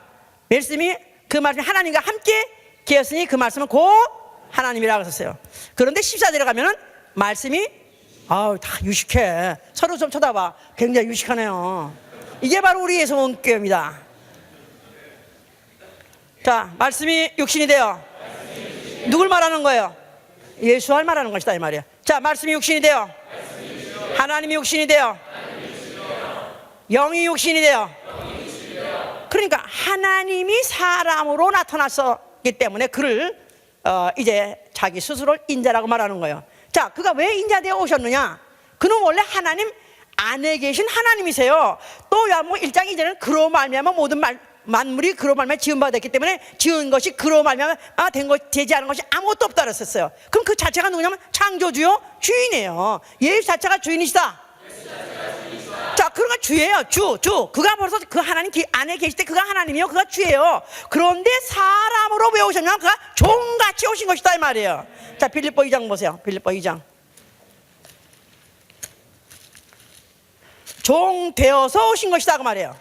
말씀이, 그 말씀이 하나님과 함께 계셨으니 그 말씀은 곧 하나님이라고 했었어요. 그런데 14절에 가면은 말씀이 다 유식해. 서로 좀 쳐다봐. 굉장히 유식하네요. 이게 바로 우리 예수 원교입니다. 자, 말씀이 육신이 되어 누굴 말하는 거예요? 예수를 말하는 것이다 이 말이야. 자, 말씀이 육신이 되어 하나님이 육신이 되어 영이 육신이 되어, 그러니까 하나님이 사람으로 나타났기 때문에 그를 이제 자기 스스로를 인자라고 말하는 거예요. 자, 그가 왜 인자되어 오셨느냐? 그는 원래 하나님 안에 계신 하나님이세요. 또 요한복음 1장 2절에는 그로 말미암아 모든 만물이 그로 말미암아 지은 바가 됐기 때문에 지은 것이 그로 말미암아 되지 않은 것이 아무것도 없다 그랬었어요. 그럼 그 자체가 누구냐면 창조주요 주인이에요. 예수 자체가 주인이시다. 자, 그가 주예요. 주. 그가 벌써 그 하나님 안에 계실 때 그가 하나님이요, 그가 주예요. 그런데 사람으로 왜 오셨냐면 그가 종같이 오신 것이다 이 말이에요. 자, 빌립보 2장 보세요. 빌립보 2장. 종 되어서 오신 것이다 그 말이에요.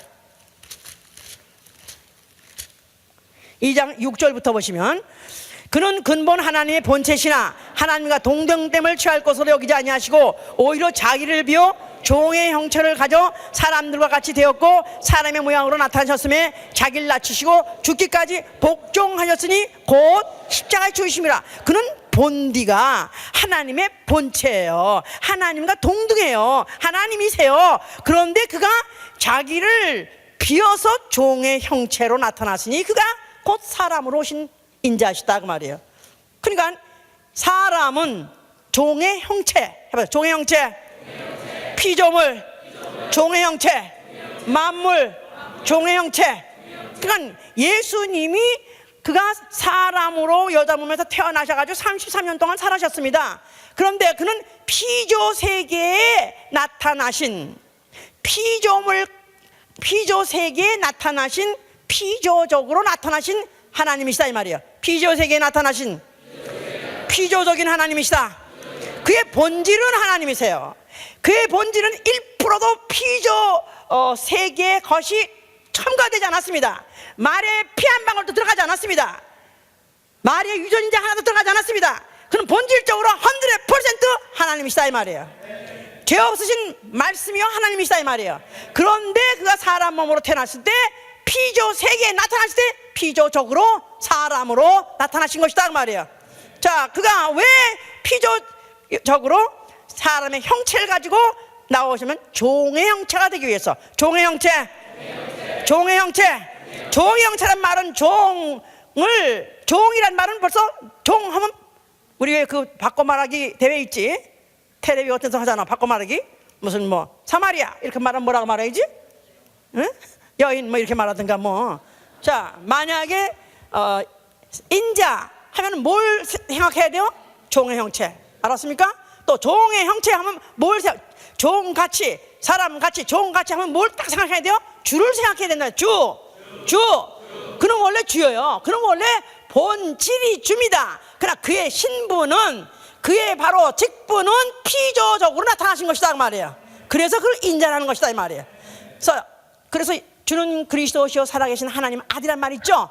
2장 6절부터 보시면, 그는 근본 하나님의 본체시나 하나님과 동등됨을 취할 것으로 여기지 아니하시고 오히려 자기를 비워 종의 형체를 가져 사람들과 같이 되었고 사람의 모양으로 나타나셨음에 자기를 낮추시고 죽기까지 복종하셨으니 곧 십자가에 죽으심이라. 그는 본디가 하나님의 본체예요. 하나님과 동등해요. 하나님이세요. 그런데 그가 자기를 비어서 종의 형체로 나타났으니 그가 곧 사람으로 오신 인자시다 그 말이에요. 그러니까 사람은 종의 형체, 해봐요. 종의 형체, 피조물, 종의 형체, 만물, 종의 형체. 그러니까 예수님이 그가 사람으로 여자 몸에서 태어나셔가지고 33년 동안 살아셨습니다. 그런데 그는 피조 세계에 나타나신 피조 세계에 나타나신 피조적으로 나타나신 하나님이시다 이 말이에요. 피조 세계에 나타나신 피조적인 하나님이시다. 그의 본질은 하나님이세요. 그의 본질은 1%도 피조 세계의 것이 첨가되지 않았습니다. 말에 피 한 방울도 들어가지 않았습니다. 말에 유전자 하나도 들어가지 않았습니다. 그는 본질적으로 100% 하나님이시다 이 말이에요. 죄 없으신 말씀이요 하나님이시다 이 말이에요. 그런데 그가 사람 몸으로 태어났을 때 피조 세계에 나타나실 때 피조적으로 사람으로 나타나신 것이다 그 말이에요. 자, 그가 왜 피조적으로 사람의 형체를 가지고 나오시면 종의 형체가 되기 위해서. 종의 형체. 종의 형체. 종의 형체란 말은 종이란 말은 벌써 종하면 우리 왜 그 바꿔 말하기 대회 있지? 텔레비 같은 거 하잖아. 바꿔 말하기. 무슨 뭐 사마리아 이렇게 말하면 뭐라고 말해야지? 응? 여인 뭐 이렇게 말하든가 뭐. 자, 만약에 인자 하면 뭘 생각해야 돼요? 종의 형체. 알았습니까? 또 종의 형체 하면 뭘 생각? 종같이, 사람같이, 종같이 하면 뭘 딱 생각해야 돼요? 주를 생각해야 된다. 주. 그는 원래 주여요. 그는 원래 본질이 주입니다. 그러나 그의 신분은, 그의 바로 직분은 피조적으로 나타나신 것이다 그 말이에요. 그래서 그걸 인자라는 것이다 이 말이에요. 그래서 주는 그리스도시요 살아계신 하나님 아들이란 말 있죠.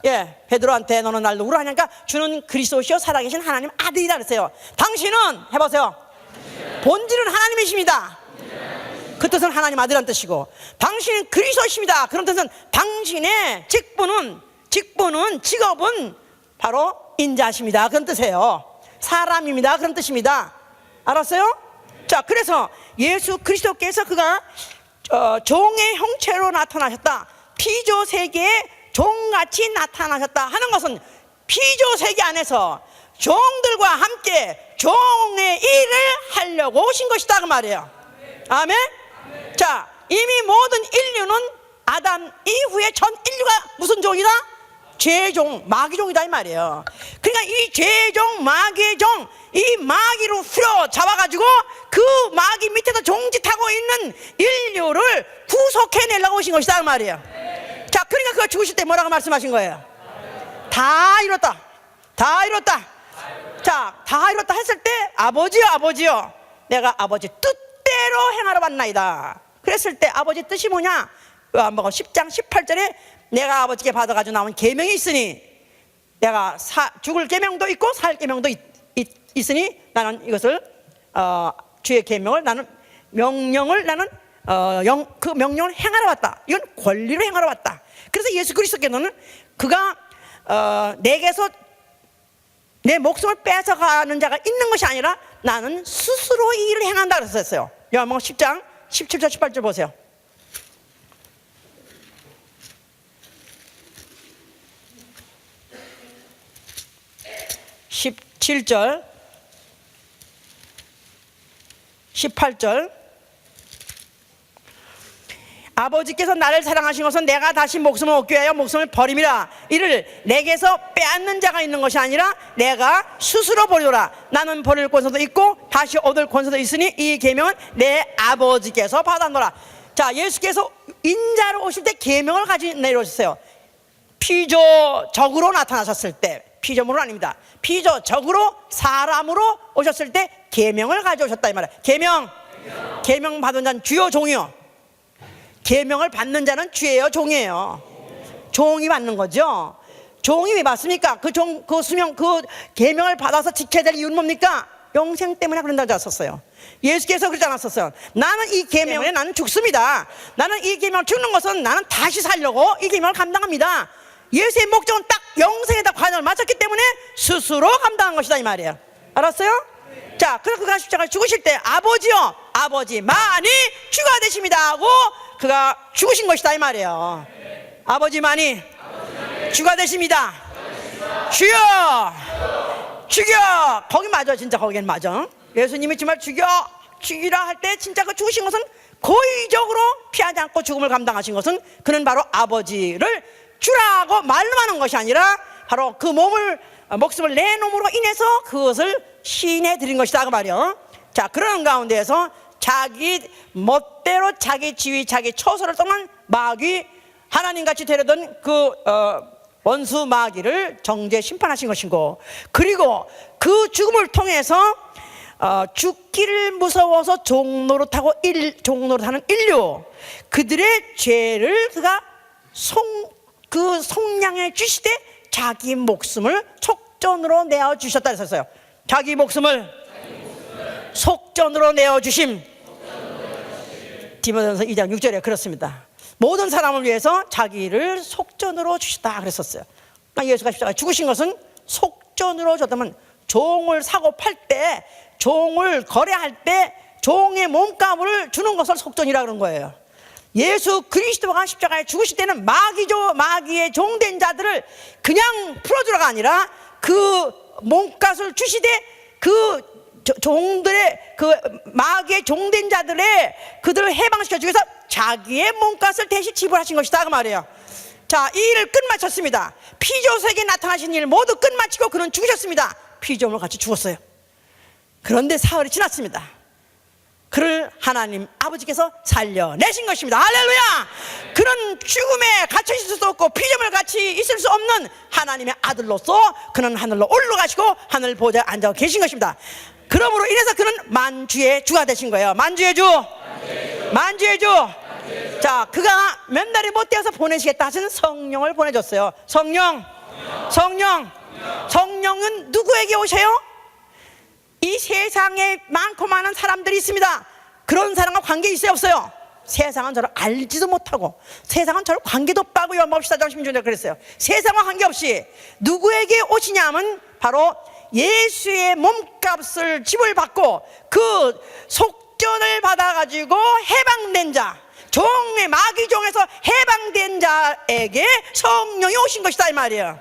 예, 베드로한테 너는 날 누구로 하냐니까 주는 그리스도시요 살아계신 하나님 아들이라 그랬어요. 당신은 해보세요. 본질은 하나님이십니다. 그 뜻은 하나님 아들이란 뜻이고, 당신은 그리스도십니다. 그런 뜻은 당신의 직업은 바로 인자십니다. 그런 뜻이에요. 사람입니다. 그런 뜻입니다. 알았어요? 자, 그래서 예수 그리스도께서 그가 종의 형체로 나타나셨다. 피조 세계에 종같이 나타나셨다 하는 것은 피조 세계 안에서 종들과 함께 종의 일을 하려고 오신 것이다 그 말이에요. 아멘. 자, 이미 모든 인류는 아담 이후에 전 인류가 무슨 종이다? 죄종, 마귀종이다 이 말이에요. 그러니까 이 죄종, 마귀의 종, 이 마귀로 휘어잡아가지고 그 마귀 밑에서 종짓하고 있는 인류를 구속해내려고 오신 것이다 그 말이에요. 자, 그러니까 그가 죽으실 때 뭐라고 말씀하신 거예요? 다 이뤘다. 다 이뤘다. 자, 다 이뤘다 했을 때 아버지요 내가 아버지 뜻대로 행하러 왔나이다. 그랬을 때 아버지 뜻이 뭐냐? 요한복음 10장 18절에 내가 아버지께 받아가지고 나온 계명이 있으니, 내가 죽을 계명도 있고 살 계명도 있으니 나는 이것을 주의 계명을, 나는 명령을, 나는 그 명령을 행하러 왔다. 이건 권리로 행하러 왔다. 그래서 예수 그리스도께서는 그가 내게서 내 목숨을 뺏어가는 자가 있는 것이 아니라 나는 스스로 이 일을 행한다 그랬었어요. 요한복음 10장 17절 18절 보세요. 17절 18절 아버지께서 나를 사랑하신 것은 내가 다시 목숨을 얻기 위하여 목숨을 버림이라. 이를 내게서 빼앗는 자가 있는 것이 아니라 내가 스스로 버리노라. 나는 버릴 권세도 있고 다시 얻을 권세도 있으니 이 계명은 내 아버지께서 받았노라. 자, 예수께서 인자로 오실 때 계명을 가지고 내려오셨어요. 피조적으로 나타나셨을 때, 피조물은 아닙니다. 피조적으로 사람으로 오셨을 때 계명을 가져오셨다 이 말이에요. 계명 받은 자는 주요 종이요. 계명을 받는 자는 주예요, 종이에요? 종이 받는 거죠. 종이 왜 받습니까? 그 수명, 그 계명을 받아서 지켜야 될 이유는 뭡니까? 영생 때문에 그런다고 하셨어요. 예수께서 그러지 않았었어요. 나는 이 계명에 나는 죽습니다. 나는 이 계명을 죽는 것은 나는 다시 살려고 이 계명을 감당합니다. 예수의 목적은 딱 영생에다 관여를 맞췄기 때문에 스스로 감당한 것이다 이 말이에요. 알았어요? 자, 그래서 그가 십자가에 죽으실 때 아버지요, 아버지만이 주가 되십니다 하고 그가 죽으신 것이다 이 말이에요. 아버지만이 주가 되십니다. 주여, 죽여. 거기 맞아, 진짜 거기는 맞아. 예수님이 정말 죽이라 할 때 진짜 그 죽으신 것은 고의적으로 피하지 않고 죽음을 감당하신 것은 그는 바로 아버지를 주라고 말로 하는 것이 아니라 바로 그 목숨을 내놓음으로 인해서 그것을 시인해 드린 것이다 그 말이요. 자, 그런 가운데에서 자기 멋대로 자기 지위, 자기 처소를 떠난 마귀, 하나님같이 되려던 그 원수 마귀를 정죄 심판하신 것이고, 그리고 그 죽음을 통해서 죽기를 무서워서 종노릇하는 인류, 그들의 죄를 그가 속량해 주시되 자기 목숨을 속전으로 내어 주셨다 했었어요. 자기 목숨을 속전으로 내어 주심. 디모데전서 2장 6절에 그렇습니다. 모든 사람을 위해서 자기를 속전으로 주셨다 그랬었어요. 그러니까 예수가 십자가에 죽으신 것은 속전으로 줬다면 종을 사고 팔 때, 종을 거래할 때 종의 몸값을 주는 것을 속전이라 그런 거예요. 예수 그리스도가 십자가에 죽으실 때는 마귀의 종된 자들을 그냥 풀어주라가 아니라 그 몸값을 주시되 그 종들의, 그 마귀의 종된 자들의 그들을 해방시켜 주기 위해서 자기의 몸값을 대신 지불하신 것이다 그 말이에요. 자, 이 일을 끝마쳤습니다. 피조세계에 나타나신 일 모두 끝마치고 그는 죽으셨습니다. 피조물 같이 죽었어요. 그런데 사흘이 지났습니다. 그를 하나님 아버지께서 살려내신 것입니다. 할렐루야! 그는 죽음에 갇혀 있을 수 없고 피조물 같이 있을 수 없는 하나님의 아들로서 그는 하늘로 올라가시고 하늘 보좌에 앉아 계신 것입니다. 그러므로 인해서 그는 만주의 주가 되신 거예요. 만주의 주. 만주의 주. 자, 그가 몇 날이 못 되어서 보내시겠다 하시는 성령을 보내줬어요. 성령은 누구에게 오셔요? 이 세상에 많고 많은 사람들이 있습니다. 그런 사람과 관계 있어요, 없어요? 세상은 저를 알지도 못하고 세상은 저를 관계도 없다고 요한복음 14장 16절에 그랬어요. 세상과 관계없이 누구에게 오시냐면 바로 예수의 몸값을 지불받고 그 속전을 받아가지고 해방된 자, 종의 마귀종에서 해방된 자에게 성령이 오신 것이다 이 말이에요.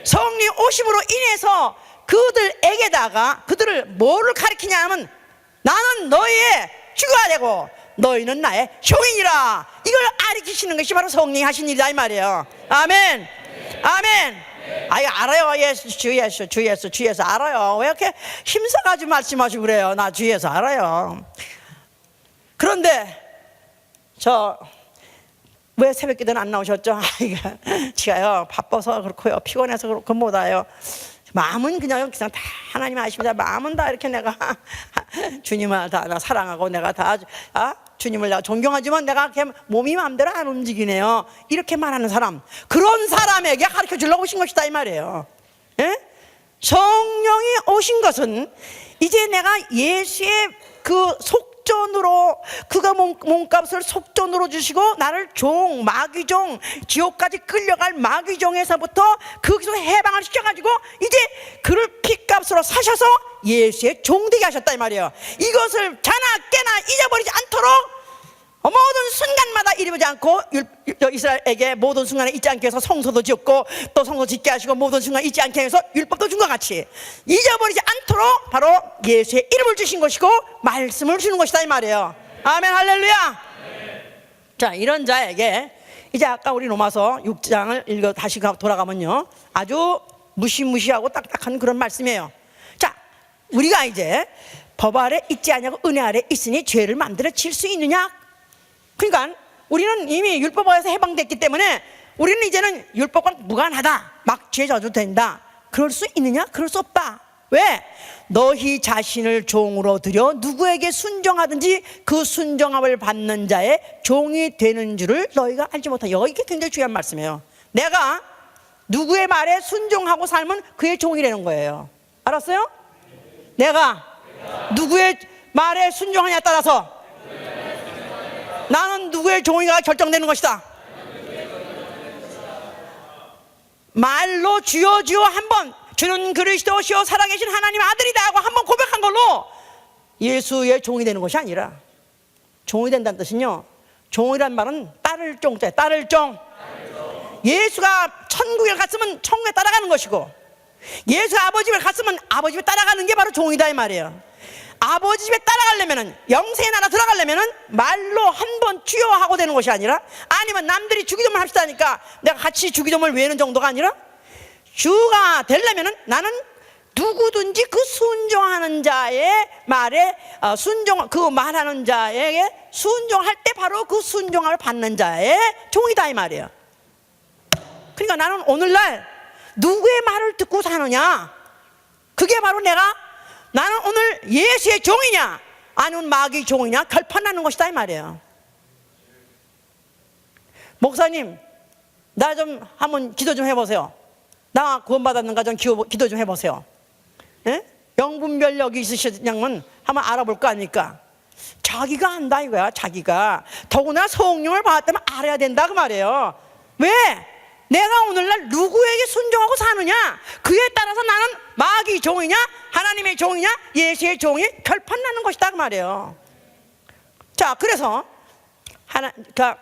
성령이 오심으로 인해서 그들에게다가 그들을 뭐를 가리키냐면 나는 너희의 주가 되고 너희는 나의 종이니라, 이걸 가리키시는 것이 바로 성령이 하신 일이다 이 말이에요. 아멘. 아멘. 이거 알아요. 예수, 주 예수 알아요. 왜 이렇게 힘써가지고 말씀하시고 그래요? 나 주 예수 알아요. 그런데 왜 새벽 기도는 안 나오셨죠? 제가요 바빠서 그렇고요, 피곤해서 그렇고 못 와요. 마음은 그냥 다 하나님 아십니다. 마음은 다 이렇게 내가 주님을 다 사랑하고 내가 다 주님을 내가 존경하지만 내가 몸이 마음대로 안 움직이네요. 이렇게 말하는 사람, 그런 사람에게 가르쳐 주려고 오신 것이다 이 말이에요. 예? 성령이 오신 것은 이제 내가 예수의 그 속전으로, 그가 몸값을 속전으로 주시고 나를 종, 마귀종, 지옥까지 끌려갈 마귀종에서부터 거기서 해방을 시켜가지고 이제 그를 피값으로 사셔서 예수의 종되게 하셨다 이 말이에요. 이것을 자나 깨나 잊어버리지 않도록 모든 순간마다 잃어버리지 않고 이스라엘에게 모든 순간에 잊지 않게 해서 성소도 지었고 또 성소 짓게 하시고 모든 순간 잊지 않게 해서 율법도 준 것 같이 잊어버리지 않도록 바로 예수의 이름을 주신 것이고 말씀을 주는 것이다 이 말이에요. 아멘. 할렐루야. 자, 이런 자에게 이제 아까 우리 로마서 6장을 읽어 다시 돌아가면요 아주 무시무시하고 딱딱한 그런 말씀이에요. 자, 우리가 이제 법 아래 있지 아니하고 은혜 아래 있으니 죄를 만들어 질 수 있느냐? 그러니까 우리는 이미 율법에서 해방됐기 때문에 우리는 이제는 율법과 무관하다, 막 죄 져도 된다. 그럴 수 있느냐? 그럴 수 없다. 왜? 너희 자신을 종으로 들여 누구에게 순종하든지 그 순종함을 받는 자의 종이 되는 줄을 너희가 알지 못하냐. 이게 굉장히 중요한 말씀이에요. 내가 누구의 말에 순종하고 살면 그의 종이 되는 거예요. 알았어요? 내가 누구의 말에 순종하냐에 따라서 나는 누구의 종이가 결정되는 것이다. 말로 주여 주여 한번 주는 그리스도시요 살아계신 하나님 아들이다 하고 한번 고백한 걸로 예수의 종이 되는 것이 아니라, 종이 된다는 뜻은요, 종이란 말은 따를 종자예요. 따를 종. 예수가 천국에 갔으면 천국에 따라가는 것이고 예수가 아버지 집에 갔으면 아버지 집에 따라가는 게 바로 종이다 이 말이에요. 아버지 집에 따라가려면은, 영생의 나라 들어가려면은 말로 한 번 주여 하고 되는 것이 아니라, 아니면 남들이 주기도문 합시다 하니까 내가 같이 주기도문을 외우는 정도가 아니라, 주가 되려면은 나는 누구든지 그 순종하는 자의 말에 그 말하는 자에게 순종할 때 바로 그 순종을 받는 자의 종이다 이 말이에요. 그러니까 나는 오늘날 누구의 말을 듣고 사느냐, 그게 바로 나는 오늘 예수의 종이냐 아니면 마귀의 종이냐 결판나는 것이다 이 말이에요. 목사님, 나 좀 한번 기도 좀 해보세요. 나 구원받았는가 좀 기도 좀 해보세요. 예? 영분별력이 있으시냐면 한번 알아볼 거 아닙니까? 자기가 안다 이거야. 자기가 더구나 성령을 받았다면 알아야 된다 그 말이에요. 왜? 내가 오늘날 누구에게 순종하고 사느냐, 그에 따라서 나는 마귀 종이냐 하나님의 종이냐 예수의 종이 결판나는 것이다 그 말이에요. 자, 그래서 그러니까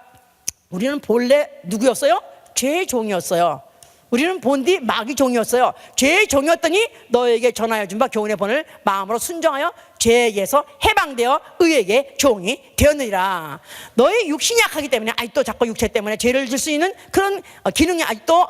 우리는 본래 누구였어요? 죄의 종이었어요. 우리는 본디 마귀 종이었어요. 죄의 종이었더니 너에게 전하여 준 바 교훈의 본을 마음으로 순종하여 죄에게서 해방되어 의에게 종이 되었느니라. 너의 육신이 약하기 때문에 아직도 자꾸 육체 때문에 죄를 질 수 있는 그런 기능이 아직도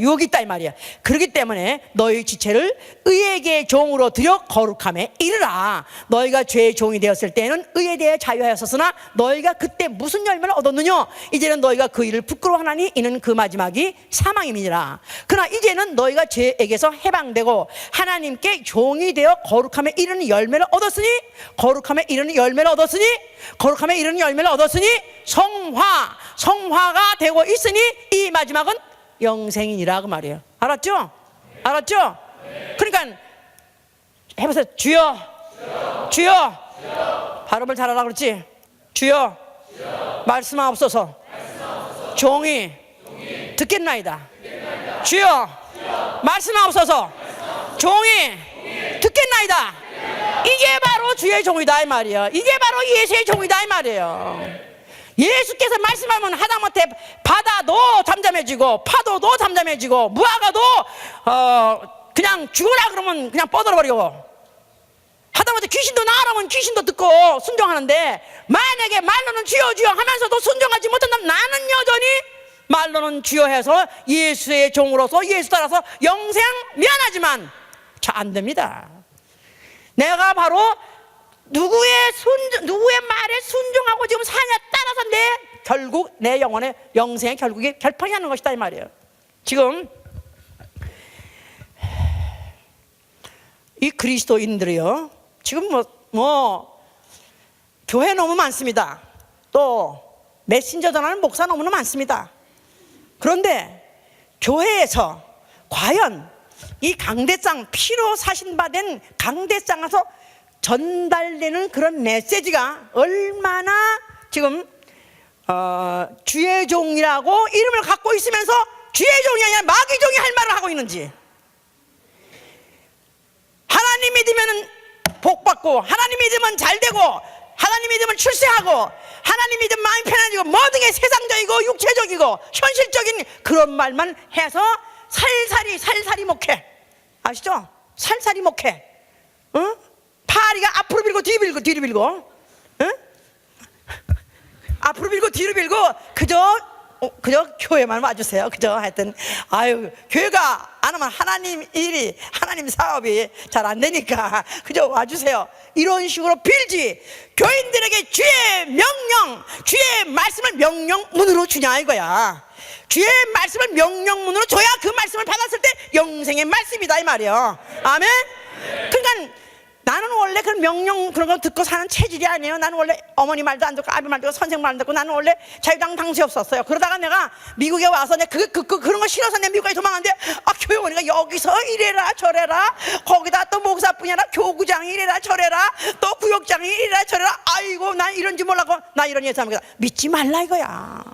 유혹이 있다 이 말이야. 그렇기 때문에 너희 지체를 의에게 종으로 들여 거룩함에 이르라. 너희가 죄의 종이 되었을 때에는 의에 대해 자유하였었으나 너희가 그때 무슨 열매를 얻었느냐? 이제는 너희가 그 일을 부끄러워하나니 이는 그 마지막이 사망임이니라. 그러나 이제는 너희가 죄에게서 해방되고 하나님께 종이 되어 거룩함에 이르는 열매를 얻었으니, 거룩함에 이르는 열매를 얻었으니, 거룩함에 이르는 열매를 얻었으니 성화가 되고 있으니 이 마지막은 영생이니라 그 말이에요. 알았죠? 알았죠? 그러니까 해보세요. 주여. 발음을 잘하라 그랬지? 주여. 말씀하옵소서. 종이 듣겠나이다. 주여. 말씀하옵소서. 종이 듣겠나이다. 이게 바로 주의 종이다 이 말이에요. 이게 바로 예수의 종이다 이 말이에요. 예수께서 말씀하면 하다못해 바다도 잠잠해지고 파도도 잠잠해지고 무화과도 그냥 죽으라 그러면 그냥 뻗어버리고, 하다못해 귀신도 나가라면 귀신도 듣고 순종하는데, 만약에 말로는 주여 주여 하면서도 순종하지 못한다면 나는 여전히 말로는 주여 해서 예수의 종으로서 예수 따라서 영생 미안하지만 잘 안 됩니다. 내가 바로 누구의 말에 순종하고 지금 사냐 따라서 결국 내 영혼의 영생의 결국에 결판이 나는 것이다 이 말이에요. 지금 이 그리스도인들이요, 지금 교회 너무 많습니다. 또 메신저 전하는 목사 너무나 많습니다. 그런데 교회에서 과연 이 강대상, 피로 사신받은 강대상에서 전달되는 그런 메시지가 얼마나 지금 주의 종이라고 이름을 갖고 있으면서 주의 종이 아니라 마귀 종이 할 말을 하고 있는지, 하나님 믿으면 복받고 하나님 믿으면 잘되고 하나님 믿으면 출세하고 하나님 믿으면 마음이 편해지고 모든 게 세상적이고 육체적이고 현실적인 그런 말만 해서 살살이 목회, 아시죠? 살살이 목회. 파리가 앞으로 빌고 뒤로 빌고, 앞으로 빌고 뒤로 빌고 그저 교회만 와주세요. 그저 하여튼 교회가 안 오면 하나님 일이, 하나님 사업이 잘 안 되니까 그저 와주세요. 이런 식으로 빌지, 교인들에게 주의 명령, 주의 말씀을 명령문으로 주냐 이거야. 주의 말씀을 명령문으로 줘야 그 말씀을 받았을 때 영생의 말씀이다 이 말이에요. 아멘. 그러니까 나는 원래 그런 명령 그런 거 듣고 사는 체질이 아니에요. 나는 원래 어머니 말도 안 듣고 아비 말도 듣고 선생 말 안 듣고, 나는 원래 자유당 당수였었어요. 그러다가 내가 미국에 와서 그런 거 싫어서 내가 미국까지 도망갔는데, 교회 오니까 여기서 이래라 저래라, 거기다 또 목사뿐이 아니라 교구장이 이래라 저래라, 또 구역장이 이래라 저래라. 아이고 난 이런지 몰라고, 나 이런 예수님이다. 믿지 말라 이거야.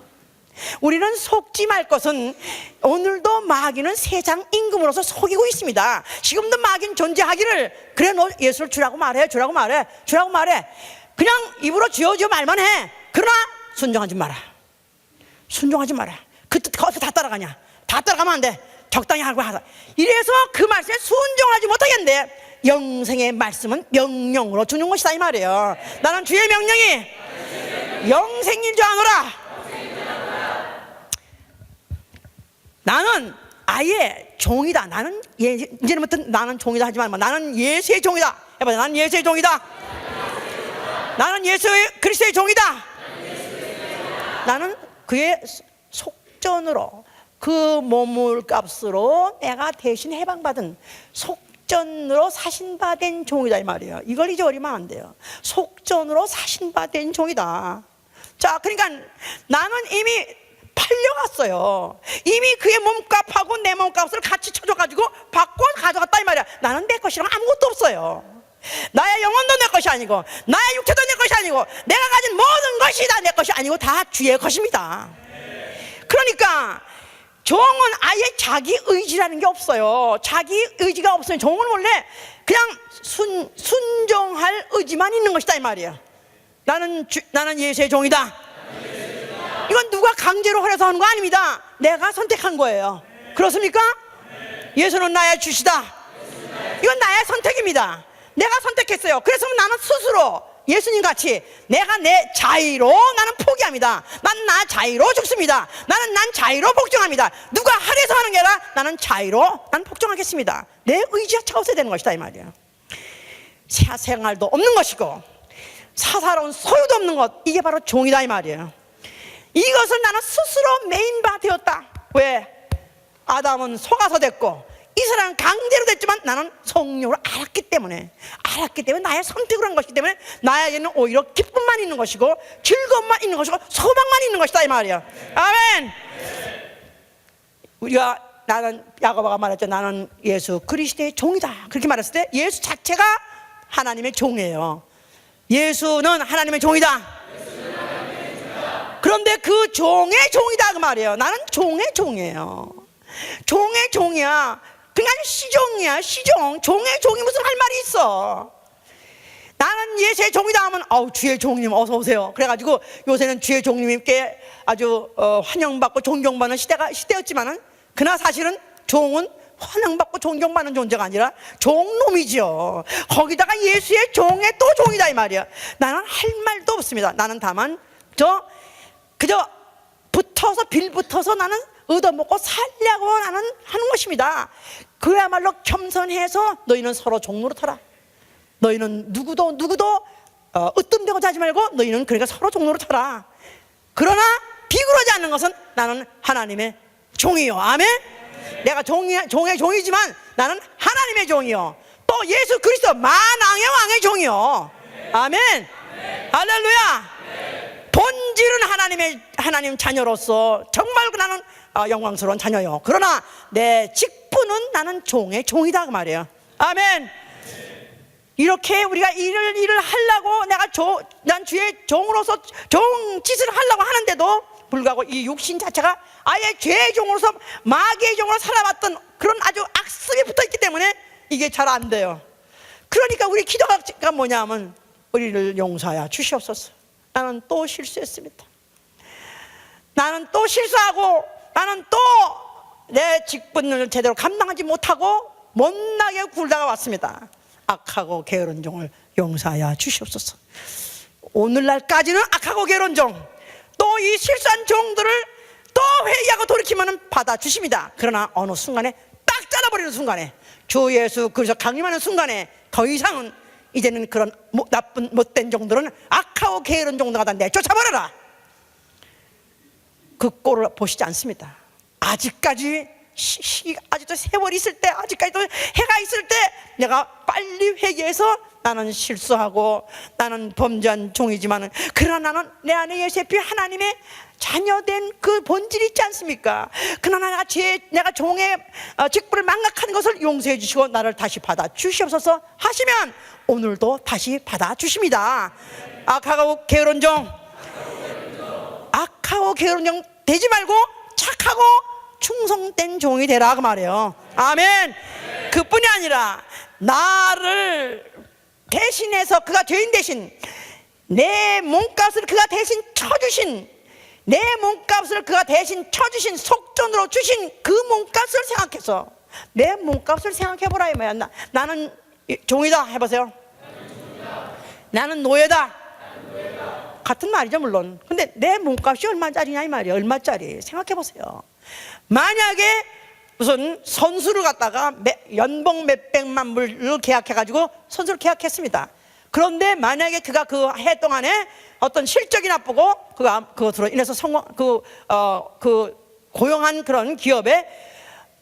우리는 속지 말 것은, 오늘도 마귀는 세상 임금으로서 속이고 있습니다. 지금도 마귀는 존재하기를, 그래 너 예수를 주라고 말해 그냥 입으로 주여 말만 해. 그러나 순종하지 마라. 거기서 다 따라가냐? 다 따라가면 안 돼. 적당히 하고 하자. 이래서 그 말씀에 순종하지 못하겠는데, 영생의 말씀은 명령으로 주는 것이다 이 말이에요. 나는 주의 명령이 영생인 줄 아노라. 나는 아예 종이다. 나는 이제부터 나는 종이다 하지 말고 나는 예수의 종이다. 해봐. 나는 예수의 종이다. 나는 예수의 그리스도의 종이다. 나는 그의 속전으로, 그 몸물값으로 내가 대신 해방받은 속전으로 사신받은 종이다 이 말이에요. 이걸 잊어버리면 안 돼요. 속전으로 사신받은 종이다. 자, 그러니까 나는 이미 팔려갔어요. 이미 그의 몸값하고 내 몸값을 같이 쳐줘가지고 받고 가져갔다 이 말이야. 나는 내 것이랑 아무것도 없어요. 나의 영혼도 내 것이 아니고 나의 육체도 내 것이 아니고 내가 가진 모든 것이 다 내 것이 아니고 다 주의 것입니다. 그러니까 종은 아예 자기 의지라는 게 없어요. 자기 의지가 없으면 종은 원래 그냥 순종할 의지만 있는 것이다 이 말이에요. 나는 예수의 종이다. 이건 누가 강제로 하려서 하는 거 아닙니다. 내가 선택한 거예요. 그렇습니까? 예수는 나의 주시다. 이건 나의 선택입니다. 내가 선택했어요. 그래서 나는 스스로 예수님 같이 내가 내 자의로 나는 포기합니다. 나는 나 자의로 죽습니다. 난 자의로 복종합니다. 누가 하려서 하는 게 아니라 나는 자의로 난 복종하겠습니다. 내 의지가 차고서야 되는 것이다 이 말이에요. 사생활도 없는 것이고 사사로운 소유도 없는 것, 이게 바로 종이다 이 말이에요. 이것을 나는 스스로 메인바 되었다. 왜? 아담은 속아서 됐고 이스라엘은 강제로 됐지만 나는 성령으로 알았기 때문에 나의 선택을 한 것이기 때문에 나에게는 오히려 기쁨만 있는 것이고 즐거움만 있는 것이고 소망만 있는 것이다 이 말이야. 아멘. 우리가 나는 야고보가 말했죠. 나는 예수 그리스도의 종이다. 그렇게 말했을 때 예수 자체가 하나님의 종이에요. 예수는 하나님의 종이다. 그런데 그 종의 종이다 그 말이에요. 나는 종의 종이에요. 종의 종이야. 그냥 시종이야. 시종. 종의 종이 무슨 할 말이 있어. 나는 예수의 종이다 하면 주의 종님 어서 오세요. 그래가지고 요새는 주의 종님께 아주 환영받고 존경받는 시대였지만은 그러나 사실은 종은 환영받고 존경받는 존재가 아니라 종놈이죠. 거기다가 예수의 종의 또 종이다 이 말이야. 나는 할 말도 없습니다. 나는 다만 그저 빌붙어서 나는 얻어먹고 살려고 나는 하는 것입니다. 그야말로 겸손해서 너희는 서로 종로로 타라. 너희는 누구도 으뜸되고자 하지 말고 너희는 그러니까 서로 종로로 타라. 그러나 비굴하지 않는 것은 나는 하나님의 종이요. 아멘. 내가 종의 종이지만 나는 하나님의 종이요. 또 예수 그리스도 만왕의 왕의 종이요. 아멘. 할렐루야. 본질은 하나님 자녀로서 정말 나는 영광스러운 자녀요. 그러나 내 직분은 나는 종의 종이다 그 말이에요. 아멘. 이렇게 우리가 일을 하려고 난 주의 종으로서 종짓을 하려고 하는데도 불구하고 이 육신 자체가 아예 죄의 종으로서 마귀의 종으로 살아왔던 그런 아주 악습이 붙어있기 때문에 이게 잘 안 돼요. 그러니까 우리 기도가 뭐냐면 우리를 용서하여 주시옵소서. 나는 또 실수했습니다. 나는 또 실수하고 나는 또 내 직분을 제대로 감당하지 못하고 못나게 굴다가 왔습니다. 악하고 게으른 종을 용서하여 주시옵소서. 오늘날까지는 악하고 게으른 종, 또 이 실수한 종들을 또 회개하고 돌이키면 받아주십니다. 그러나 어느 순간에 딱 잘라버리는 순간에 주 예수 그리스도 강림하는 순간에 더 이상은 이제는 그런 나쁜 못된 종들은 악하고 게으른 종들과 다 내쫓아버려라. 그 꼴을 보시지 않습니다. 아직까지 아직도 세월이 있을 때, 아직까지도 해가 있을 때 내가 빨리 회개해서 나는 실수하고 나는 범죄한 종이지만 그러나 나는 내 안에 예수의 피 하나님의 자녀된 그 본질이 있지 않습니까? 그러나 내가 종의 직분을 망각하는 것을 용서해 주시고 나를 다시 받아 주시옵소서 하시면 오늘도 다시 받아 주십니다. 악하고 게으른 종 되지 말고 착하고 충성된 종이 되라 그 말이에요. 아멘. 그뿐이 아니라 나를 대신해서 그가 죄인 대신 내 몸값을 그가 대신 쳐주신 속전으로 주신 그 몸값을 생각해서 내 몸값을 생각해보라 이 말이야. 나는 종이다 해보세요. 나는 노예다. 같은 말이죠 물론. 근데 내 몸값이 얼마짜리냐 이 말이에요. 얼마짜리 생각해보세요. 만약에 무슨 선수를 갖다가 연봉 몇백만 불을 계약해가지고 선수를 계약했습니다. 그런데 만약에 그가 그 해 동안에 어떤 실적이 나쁘고 그것으로 인해서 고용한 그런 기업에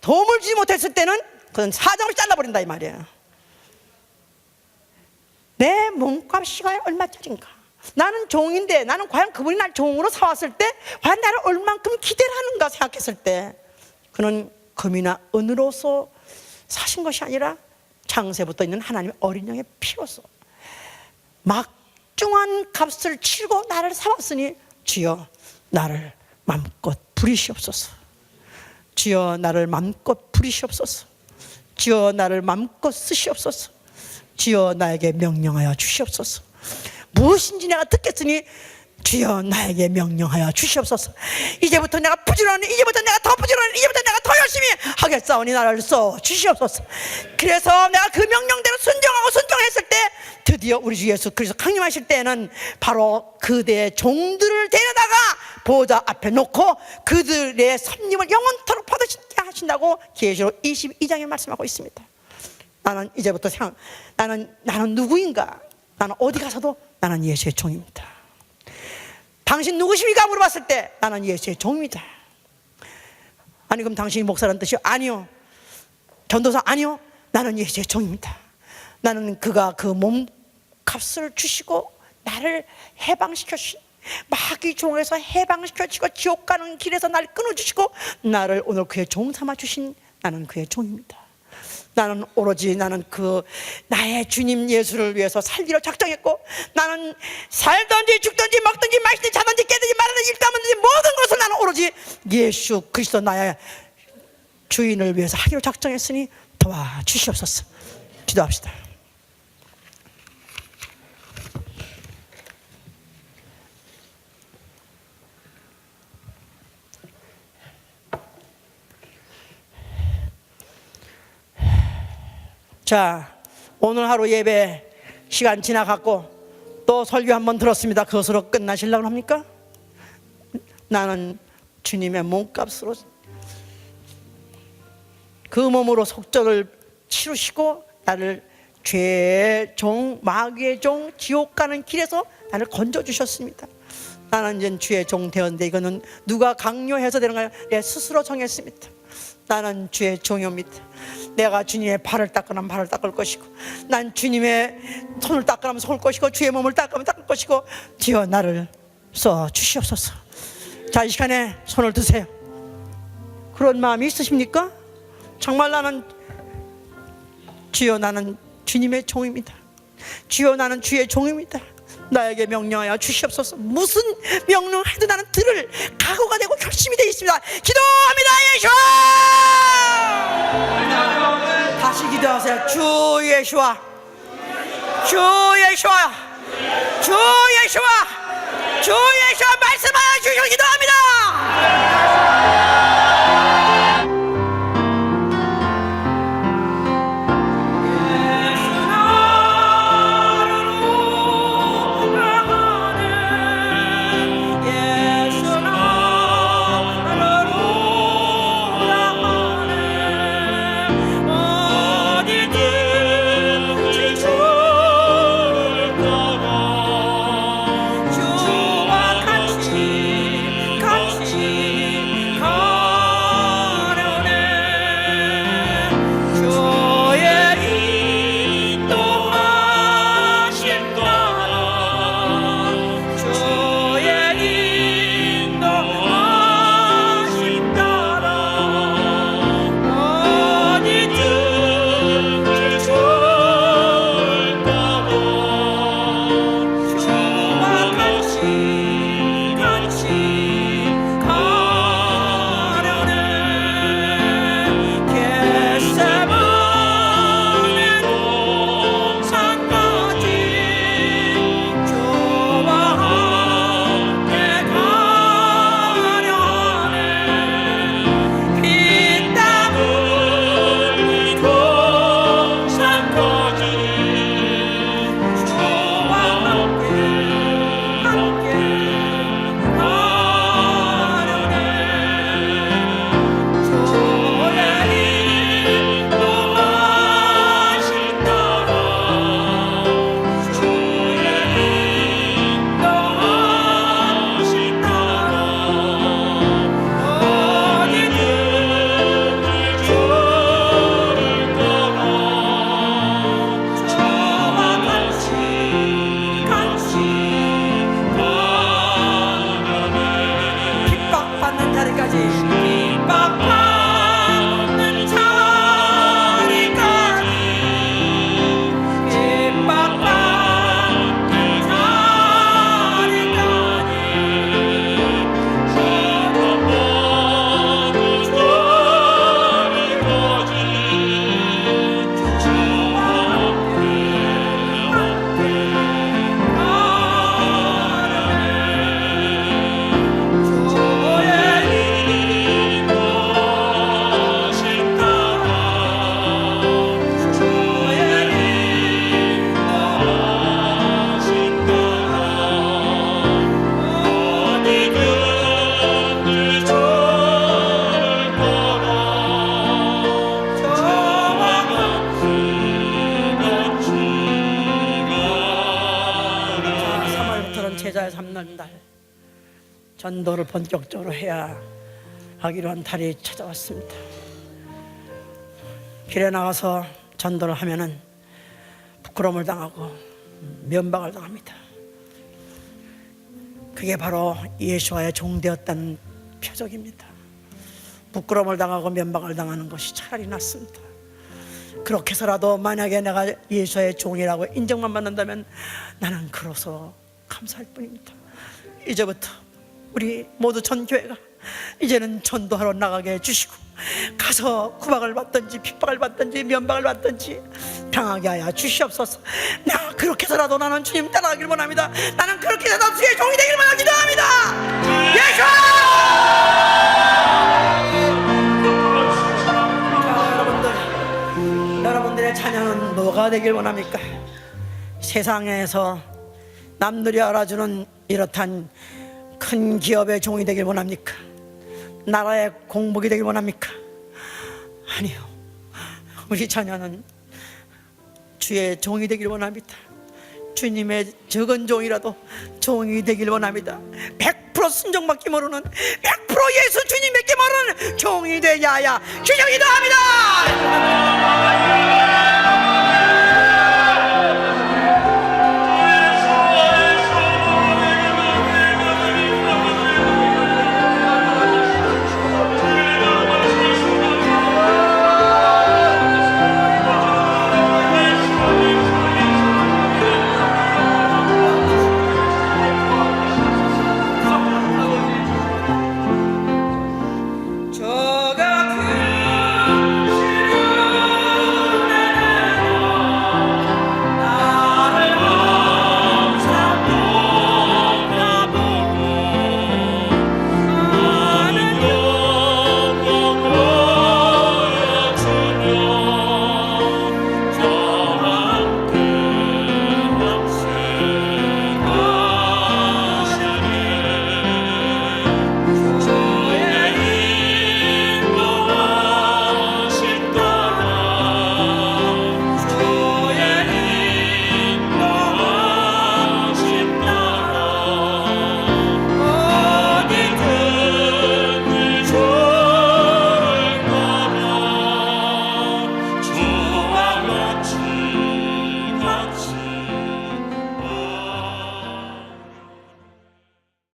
도움을 주지 못했을 때는 그건 사정을 잘라버린다 이 말이에요. 내 몸값이 얼마짜린가? 나는 종인데 나는 과연 그분이 날 종으로 사왔을 때 과연 나를 얼만큼 기대를 하는가 생각했을 때 그는 금이나 은으로서 사신 것이 아니라 창세부터 있는 하나님의 어린 양의 피로서 막중한 값을 치르고 나를 사왔으니 주여 나를 맘껏 부리시옵소서. 주여 나를 맘껏 부리시옵소서. 주여 나를 맘껏 쓰시옵소서. 주여 나에게 명령하여 주시옵소서. 무엇인지 내가 듣겠으니 주여 나에게 명령하여 주시옵소서. 이제부터 내가 부지런히, 이제부터 내가 더 부지런히, 이제부터 내가 더 열심히 하겠사오니 나를 써 주시옵소서. 그래서 내가 그 명령대로 순종하고 순종했을 때 드디어 우리 주 예수 그리스도 강림하실 때는 바로 그대의 종들을 데려다가 보호자 앞에 놓고 그들의 섭림을 영원토록 받으시게 하신다고 계시록 22장에 말씀하고 있습니다. 나는 이제부터 나는 누구인가? 나는 어디 가서도 나는 예수의 종입니다. 당신 누구십니까? 물어봤을 때 나는 예수의 종입니다. 아니 그럼 당신이 목사라는 뜻이요? 아니요. 전도사? 아니요. 나는 예수의 종입니다. 나는 그가 그 몸값을 주시고 나를 해방시켜 주신 마귀 종에서 해방시켜 주시고 지옥 가는 길에서 나를 끊어주시고 나를 오늘 그의 종 삼아 주신 나는 그의 종입니다. 나는 오로지 나는 그 나의 주님 예수를 위해서 살기로 작정했고 나는 살든지 죽든지 먹든지 마시든지 자든지 깨든지 말든지 일감든지 모든 것을 나는 오로지 예수 그리스도 나의 주인을 위해서 하기로 작정했으니 도와주시옵소서. 기도합시다. 자, 오늘 하루 예배 시간 지나갔고 또 설교 한번 들었습니다. 그것으로 끝나시려고 합니까? 나는 주님의 몸값으로 그 몸으로 속전을 치르시고 나를 죄의 종, 마귀의 종, 지옥 가는 길에서 나를 건져주셨습니다. 나는 이제 주의 종 되었는데 이거는 누가 강요해서 되는 거야? 내 스스로 정했습니다. 나는 주의 종입니다. 내가 주님의 발을 닦으면 발을 닦을 것이고 난 주님의 손을 닦으면 쏠 것이고 주의 몸을 닦으면 닦을 것이고 주여 나를 써 주시옵소서. 자, 이 시간에 손을 드세요. 그런 마음이 있으십니까? 정말 나는 주여 나는 주님의 종입니다. 주여 나는 주의 종입니다. 나에게 명령하여 주시옵소서. 무슨 명령해도 나는 들을 각오가 되고 결심이 되어 있습니다. 기도합니다. 예수와 다시 기도하세요. 주 예수와 주 예수와 주 예수와 주 예수와 말씀하여 주시고 기도합니다. 하는 날, 전도를 본격적으로 해야 하기로 한 달이 찾아왔습니다. 길에 나가서 전도를 하면은 부끄러움을 당하고 면박을 당합니다. 그게 바로 예수와의 종되었다는 표적입니다. 부끄러움을 당하고 면박을 당하는 것이 차라리 낫습니다. 그렇게 해서라도 만약에 내가 예수의 종이라고 인정만 받는다면 나는 그로서 감사할 뿐입니다. 이제부터 우리 모두 전 교회가 이제는 전도하러 나가게 해주시고, 가서 구박을 받든지 핍박을 받든지 면박을 받든지 당하게 하여 주시옵소서. 나 그렇게 해서라도 나는 주님 따라가길 원합니다. 나는 그렇게 해서라도 주의 종이 되길 원하고 기도합니다. 예수! 여러분들의 자녀는 뭐가 되길 원합니까? 세상에서 남들이 알아주는 이렇단 큰 기업의 종이 되길 원합니까? 나라의 공복이 되길 원합니까? 아니요. 우리 자녀는 주의 종이 되길 원합니다. 주님의 적은 종이라도 종이 되길 원합니다. 100% 순종받기 모르는, 100% 예수 주님에게 모르는 종이 되야 주여 기도합니다.